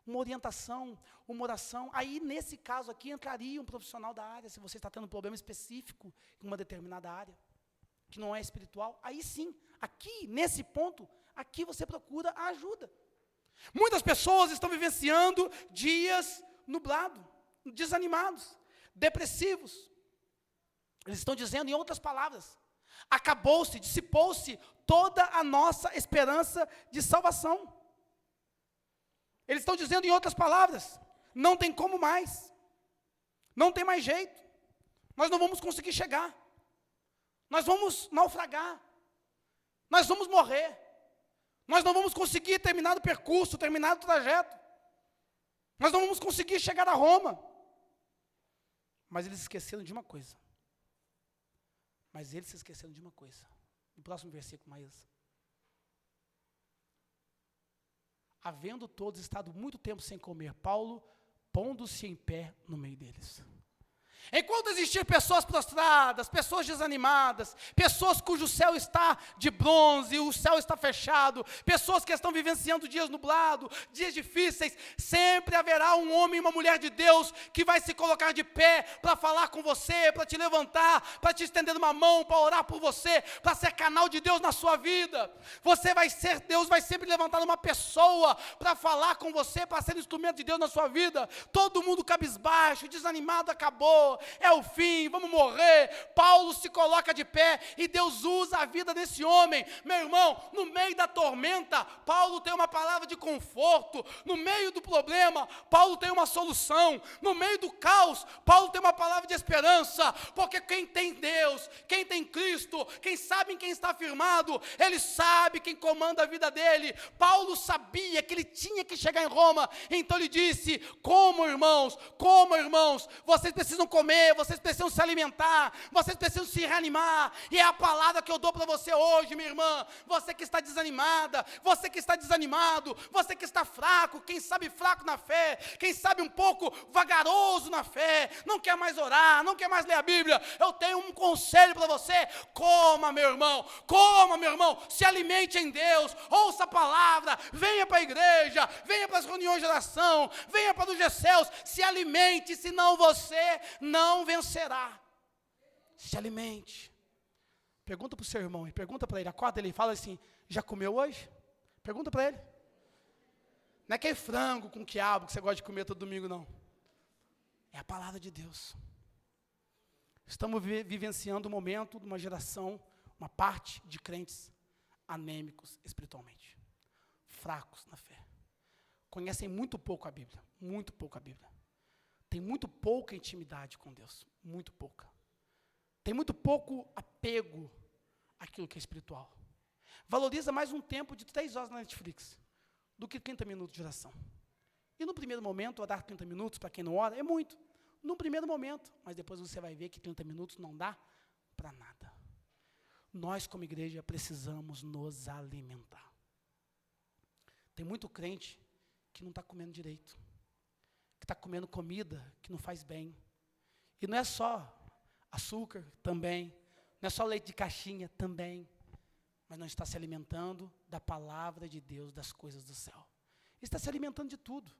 uma orientação, uma oração. Aí, nesse caso aqui, entraria um profissional da área, se você está tendo um problema específico em uma determinada área, que não é espiritual, aí sim, aqui, nesse ponto, aqui você procura a ajuda. Muitas pessoas estão vivenciando dias nublados, desanimados, depressivos. Eles estão dizendo, em outras palavras, acabou-se, dissipou-se toda a nossa esperança de salvação. Eles estão dizendo, em outras palavras, não tem como mais, não tem mais jeito, nós não vamos conseguir chegar, nós vamos naufragar, nós vamos morrer, nós não vamos conseguir terminar o percurso, terminar o trajeto. Nós não vamos conseguir chegar a Roma. Mas eles esqueceram de uma coisa. No próximo versículo, Maísa. Havendo todos estado muito tempo sem comer, Paulo, pondo-se em pé no meio deles. Enquanto existir pessoas prostradas, pessoas desanimadas, pessoas cujo céu está de bronze e o céu está fechado, pessoas que estão vivenciando dias nublados, dias difíceis, sempre haverá um homem e uma mulher de Deus que vai se colocar de pé para falar com você, para te levantar, para te estender uma mão, para orar por você, para ser canal de Deus na sua vida. Deus vai sempre levantar uma pessoa para falar com você, para ser instrumento de Deus na sua vida. Todo mundo cabisbaixo, desanimado, acabou. É o fim, vamos morrer. Paulo se coloca de pé e Deus usa a vida desse homem. Meu irmão, no meio da tormenta, Paulo tem uma palavra de conforto. No meio do problema, Paulo tem uma solução. No meio do caos, Paulo tem uma palavra de esperança. Porque quem tem Deus, quem tem Cristo, quem sabe em quem está firmado, ele sabe quem comanda a vida dele. Paulo sabia que ele tinha que chegar em Roma. Então ele disse: como irmãos, vocês precisam comer, vocês precisam se alimentar, vocês precisam se reanimar, e é a palavra que eu dou para você hoje, minha irmã. Você que está desanimada, você que está desanimado, você que está fraco, quem sabe fraco na fé, quem sabe um pouco vagaroso na fé, não quer mais orar, não quer mais ler a Bíblia, eu tenho um conselho para você: coma, meu irmão, se alimente em Deus, ouça a palavra, venha para a igreja, venha para as reuniões de oração, venha para os GCEUs, se alimente, senão você não vencerá. Se alimente. Pergunta para o seu irmão, pergunta para ele, acorda ele e fala assim: já comeu hoje? Pergunta para ele. Não é aquele frango com quiabo que você gosta de comer todo domingo, não. É a palavra de Deus. Estamos vivenciando um momento de uma geração, uma parte de crentes anêmicos espiritualmente, fracos na fé, conhecem muito pouco a Bíblia, tem muito pouca intimidade com Deus, muito pouca, tem muito pouco apego àquilo que é espiritual, valoriza mais um tempo de 3 horas na Netflix, do que 30 minutos de oração, e no primeiro momento, orar 30 minutos, para quem não ora, é muito, no primeiro momento, mas depois você vai ver que 30 minutos não dá para nada. Nós, como igreja, precisamos nos alimentar. Tem muito crente que não está comendo direito, que está comendo comida que não faz bem. E não é só açúcar, também. Não é só leite de caixinha, também. Mas não está se alimentando da palavra de Deus, das coisas do céu. Está se alimentando de tudo.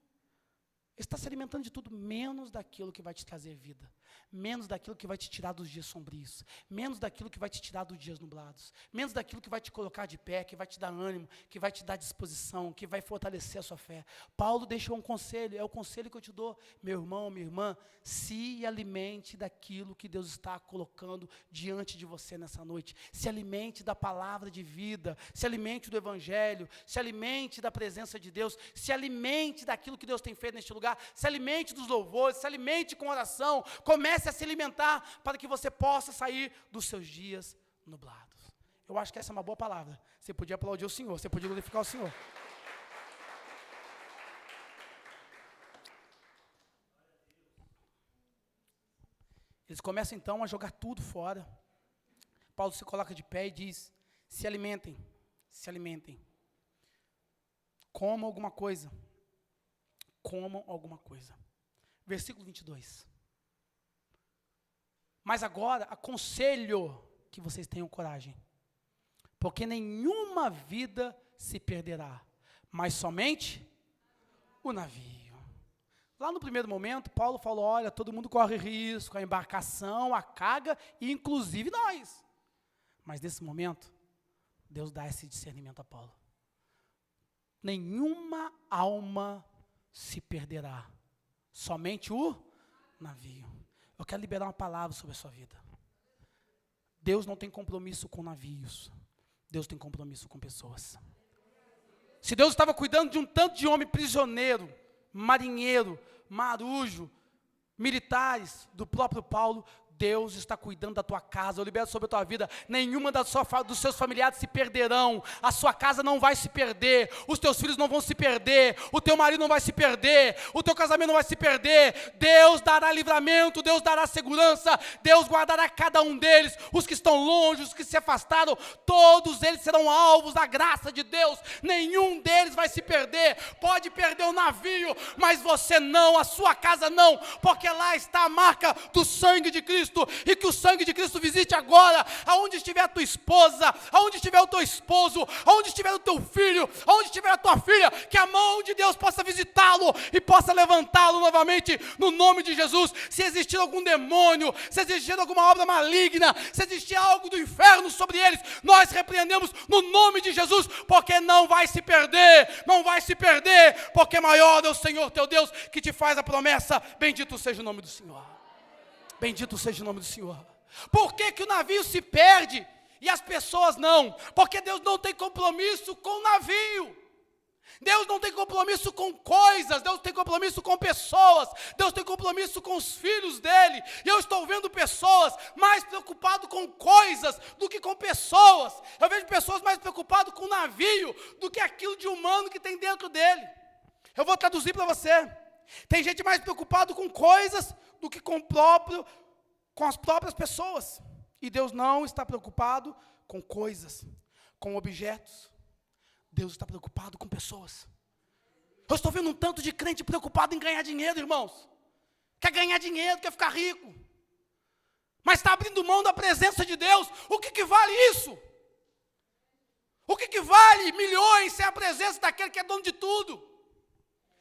Está se alimentando de tudo, menos daquilo que vai te trazer vida, menos daquilo que vai te tirar dos dias sombrios, menos daquilo que vai te tirar dos dias nublados, menos daquilo que vai te colocar de pé, que vai te dar ânimo, que vai te dar disposição, que vai fortalecer a sua fé. Paulo deixou um conselho, é o conselho que eu te dou, meu irmão, minha irmã: se alimente daquilo que Deus está colocando diante de você nessa noite, se alimente da palavra de vida, se alimente do Evangelho, se alimente da presença de Deus, se alimente daquilo que Deus tem feito neste lugar, se alimente dos louvores, se alimente com oração, comece a se alimentar para que você possa sair dos seus dias nublados. Eu acho que essa é uma boa palavra. Você podia aplaudir o Senhor, você podia glorificar o Senhor. Eles começam então a jogar tudo fora. Paulo se coloca de pé e diz: se alimentem, comam alguma coisa. Versículo 22. Mas agora aconselho que vocês tenham coragem, porque nenhuma vida se perderá, mas somente o navio. Lá no primeiro momento, Paulo falou: olha, todo mundo corre risco, a embarcação, a carga, e inclusive nós. Mas nesse momento, Deus dá esse discernimento a Paulo. Nenhuma alma se perderá, somente o navio. Eu quero liberar uma palavra sobre a sua vida. Deus não tem compromisso com navios, Deus tem compromisso com pessoas. Se Deus estava cuidando de um tanto de homem prisioneiro, marinheiro, marujo, militares, do próprio Paulo, Deus está cuidando da tua casa. Eu libero sobre a tua vida. Nenhuma dos seus familiares se perderão. A sua casa não vai se perder. Os teus filhos não vão se perder. O teu marido não vai se perder. O teu casamento não vai se perder. Deus dará livramento. Deus dará segurança. Deus guardará cada um deles. Os que estão longe, os que se afastaram, todos eles serão alvos da graça de Deus. Nenhum deles vai se perder. Pode perder o navio, mas você não, a sua casa não, porque lá está a marca do sangue de Cristo. E que o sangue de Cristo visite agora, aonde estiver a tua esposa, aonde estiver o teu esposo, aonde estiver o teu filho, aonde estiver a tua filha, que a mão de Deus possa visitá-lo e possa levantá-lo novamente no nome de Jesus. Se existir algum demônio, se existir alguma obra maligna, se existir algo do inferno sobre eles, nós repreendemos no nome de Jesus, porque não vai se perder, não vai se perder, porque maior é o Senhor teu Deus que te faz a promessa. Bendito seja o nome do Senhor. Bendito seja o nome do Senhor. Por que que o navio se perde e as pessoas não? Porque Deus não tem compromisso com o navio. Deus não tem compromisso com coisas. Deus tem compromisso com pessoas. Deus tem compromisso com os filhos dele. E eu estou vendo pessoas mais preocupadas com coisas do que com pessoas. Eu vejo pessoas mais preocupadas com o navio do que aquilo de humano que tem dentro dele. Eu vou traduzir para você. Tem gente mais preocupada com coisas do que com as próprias pessoas. E Deus não está preocupado com coisas, com objetos. Deus está preocupado com pessoas. Eu estou vendo um tanto de crente preocupado em ganhar dinheiro, irmãos. Quer ganhar dinheiro, quer ficar rico. Mas está abrindo mão da presença de Deus. O que vale isso? O que vale milhões sem a presença daquele que é dono de tudo?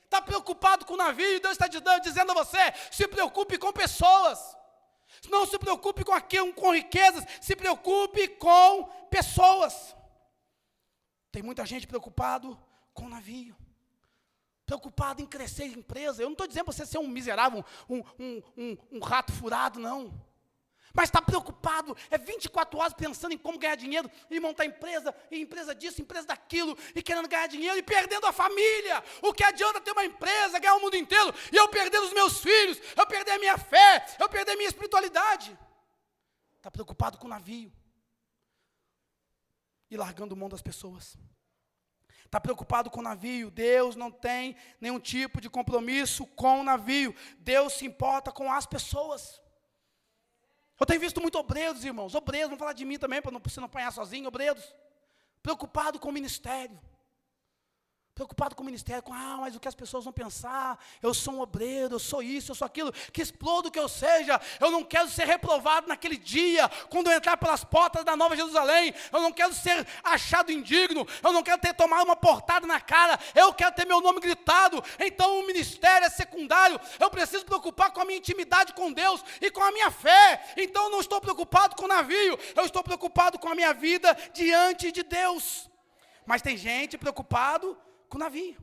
Está preocupado com o navio, Deus está dizendo a você, se preocupe com pessoas. Não se preocupe com aquilo, com riquezas, se preocupe com pessoas. Tem muita gente preocupado com o navio, preocupado em crescer em empresa. Eu não estou dizendo para você ser um miserável, um rato furado, não. Mas está preocupado, 24 horas pensando em como ganhar dinheiro, e montar empresa, e empresa disso, empresa daquilo, e querendo ganhar dinheiro, e perdendo a família. O que adianta ter uma empresa, ganhar o mundo inteiro, e eu perder os meus filhos, eu perder a minha fé, eu perder a minha espiritualidade? Está preocupado com o navio, e largando mão das pessoas. Está preocupado com o navio. Deus não tem nenhum tipo de compromisso com o navio. Deus se importa com as pessoas. Eu tenho visto muito obreiros, irmãos, obreiros, vamos falar de mim também, para você não apanhar sozinho, obreiros, preocupado com o ministério, mas o que as pessoas vão pensar, eu sou um obreiro, eu sou isso, eu sou aquilo, que explodo que eu seja, eu não quero ser reprovado naquele dia, quando eu entrar pelas portas da Nova Jerusalém, eu não quero ser achado indigno, eu não quero ter tomado uma portada na cara, eu quero ter meu nome gritado. Então o ministério é secundário, eu preciso preocupar com a minha intimidade com Deus e com a minha fé. Então eu não estou preocupado com o navio, eu estou preocupado com a minha vida diante de Deus. Mas tem gente preocupado com o navio.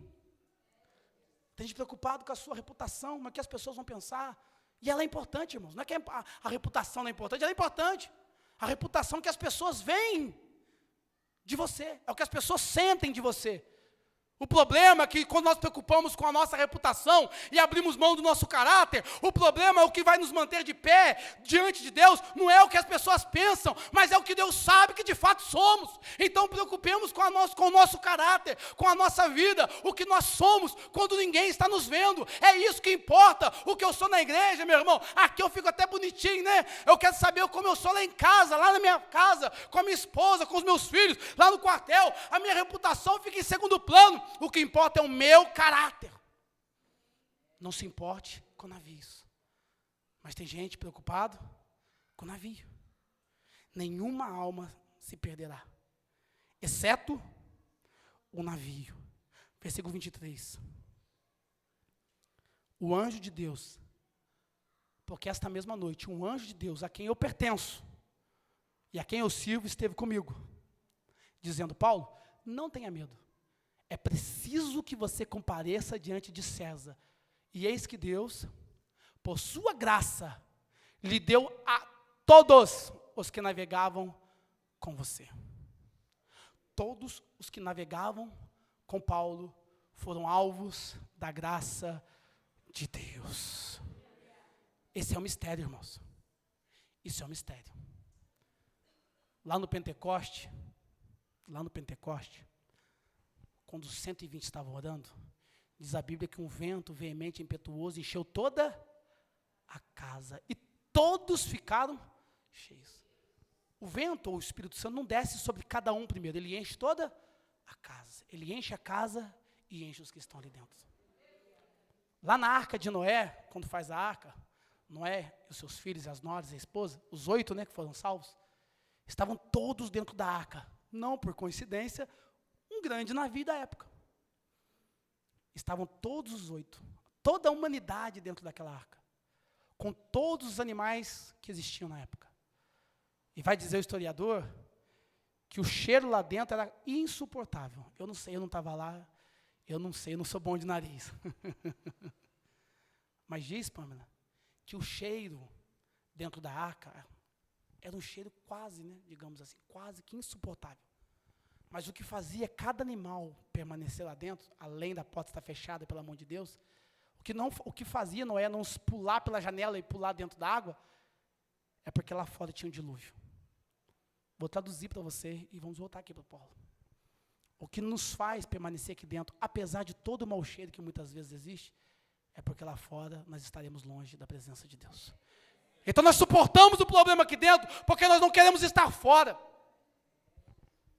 Tem gente preocupado com a sua reputação, mas o que as pessoas vão pensar. E ela é importante, irmãos. Não é que a reputação não é importante, ela é importante. A reputação que as pessoas veem de você, é o que as pessoas sentem de você. O problema é que quando nós preocupamos com a nossa reputação e abrimos mão do nosso caráter, o problema é o que vai nos manter de pé diante de Deus, não é o que as pessoas pensam, mas é o que Deus sabe que de fato somos. Então preocupemos com o nosso caráter, com a nossa vida, o que nós somos quando ninguém está nos vendo. É isso que importa. O que eu sou na igreja, meu irmão, aqui eu fico até bonitinho, né? Eu quero saber como eu sou lá em casa, lá na minha casa, com a minha esposa, com os meus filhos, lá no quartel. A minha reputação fica em segundo plano. O que importa é o meu caráter. Não se importe com navios. Mas tem gente preocupada com navio. Nenhuma alma se perderá, exceto o navio. Versículo 23. O anjo de Deus, porque esta mesma noite, um anjo de Deus, a quem eu pertenço, e a quem eu sirvo, esteve comigo, dizendo: Paulo, não tenha medo. É preciso que você compareça diante de César. E eis que Deus, por sua graça, lhe deu a todos os que navegavam com você. Todos os que navegavam com Paulo foram alvos da graça de Deus. Esse é o mistério, irmãos. Isso é um mistério. Lá no Pentecoste, quando os 120 estavam orando, diz a Bíblia que um vento veemente e impetuoso encheu toda a casa. E todos ficaram cheios. O vento ou o Espírito Santo não desce sobre cada um primeiro, ele enche toda a casa. Ele enche a casa e enche os que estão ali dentro. Lá na arca de Noé, quando faz a arca, Noé e os seus filhos, as noras e a esposa, os 8, que foram salvos, estavam todos dentro da arca. Não por coincidência, um grande navio da época. Estavam todos os 8, toda a humanidade dentro daquela arca, com todos os animais que existiam na época. E vai dizer o historiador que o cheiro lá dentro era insuportável. Eu não sei, eu não estava lá, eu não sei, eu não sou bom de nariz. Mas diz, Pâmela, que o cheiro dentro da arca era um cheiro quase, digamos assim, quase que insuportável. Mas o que fazia cada animal permanecer lá dentro, além da porta estar fechada pela mão de Deus, o que fazia Noé não pular pela janela e pular dentro da água, é porque lá fora tinha um dilúvio. Vou traduzir para você e vamos voltar aqui para o Paulo. O que nos faz permanecer aqui dentro, apesar de todo o mau cheiro que muitas vezes existe, é porque lá fora nós estaremos longe da presença de Deus. Então nós suportamos o problema aqui dentro, porque nós não queremos estar fora.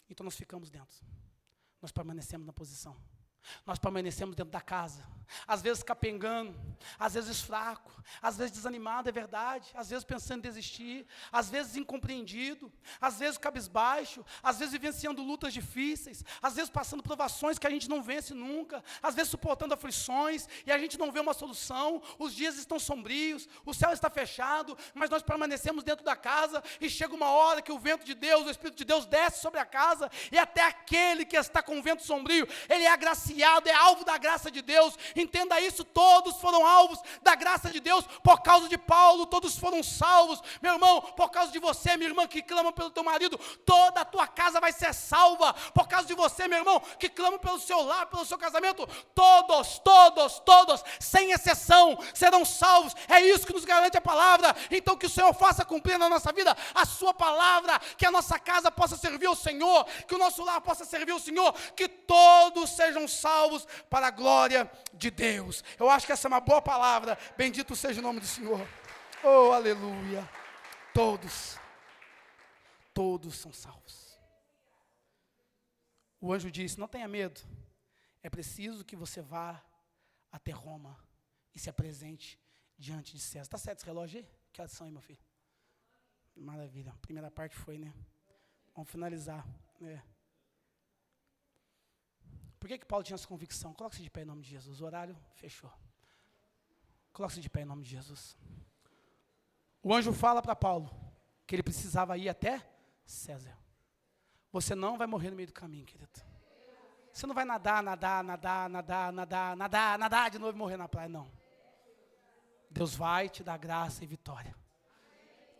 Então nós ficamos dentro. Nós permanecemos na posição. Nós permanecemos dentro da casa, às vezes capengando, às vezes fraco, às vezes desanimado, é verdade, às vezes pensando em desistir, às vezes incompreendido, às vezes cabisbaixo, às vezes vivenciando lutas difíceis, às vezes passando provações que a gente não vence nunca, às vezes suportando aflições e a gente não vê uma solução, os dias estão sombrios, o céu está fechado, mas nós permanecemos dentro da casa e chega uma hora que o vento de Deus, o Espírito de Deus desce sobre a casa e até aquele que está com o vento sombrio, ele é agraciado, é alvo da graça de Deus. Entenda isso, todos foram alvos da graça de Deus. Por causa de Paulo, todos foram salvos. Meu irmão, por causa de você, minha irmã, que clama pelo teu marido, toda a tua casa vai ser salva. Por causa de você, meu irmão, que clama pelo seu lar, pelo seu casamento, todos, sem exceção, serão salvos. É isso que nos garante a palavra. Então que o Senhor faça cumprir na nossa vida a sua palavra, que a nossa casa possa servir ao Senhor, que o nosso lar possa servir ao Senhor, que todos sejam salvos para a glória de Deus. Eu acho que essa é uma boa palavra. Bendito seja o nome do Senhor. Oh, aleluia. Todos são salvos. O anjo disse: não tenha medo. É preciso que você vá até Roma e se apresente diante de César. Está certo esse relógio aí? Que horas são aí, meu filho? Maravilha. A primeira parte foi, Vamos finalizar. Por que Paulo tinha essa convicção? Coloque-se de pé em nome de Jesus. O horário fechou. Coloque-se de pé em nome de Jesus. O anjo fala para Paulo que ele precisava ir até César. Você não vai morrer no meio do caminho, querido. Você não vai nadar de novo e morrer na praia, não. Deus vai te dar graça e vitória.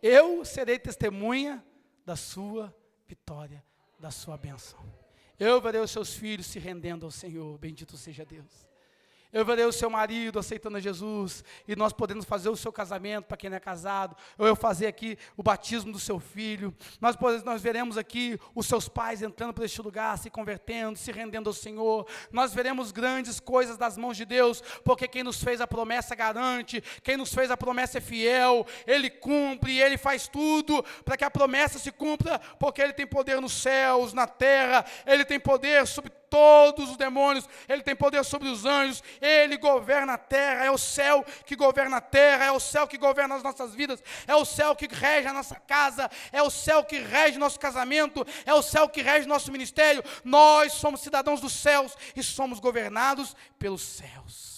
Eu serei testemunha da sua vitória, da sua bênção. Eu verei os seus filhos se rendendo ao Senhor, bendito seja Deus. Eu verei o seu marido aceitando a Jesus, e nós podemos fazer o seu casamento, para quem não é casado, ou eu fazer aqui o batismo do seu filho. Nós veremos aqui os seus pais entrando por este lugar, se convertendo, se rendendo ao Senhor. Nós veremos grandes coisas das mãos de Deus, porque quem nos fez a promessa garante, quem nos fez a promessa é fiel, Ele cumpre, Ele faz tudo para que a promessa se cumpra, porque Ele tem poder nos céus, na terra, Ele tem poder sobre todos os demônios, Ele tem poder sobre os anjos, Ele governa a terra, é o céu que governa a terra, é o céu que governa as nossas vidas, é o céu que rege a nossa casa, é o céu que rege nosso casamento, é o céu que rege nosso ministério. Nós somos cidadãos dos céus e somos governados pelos céus.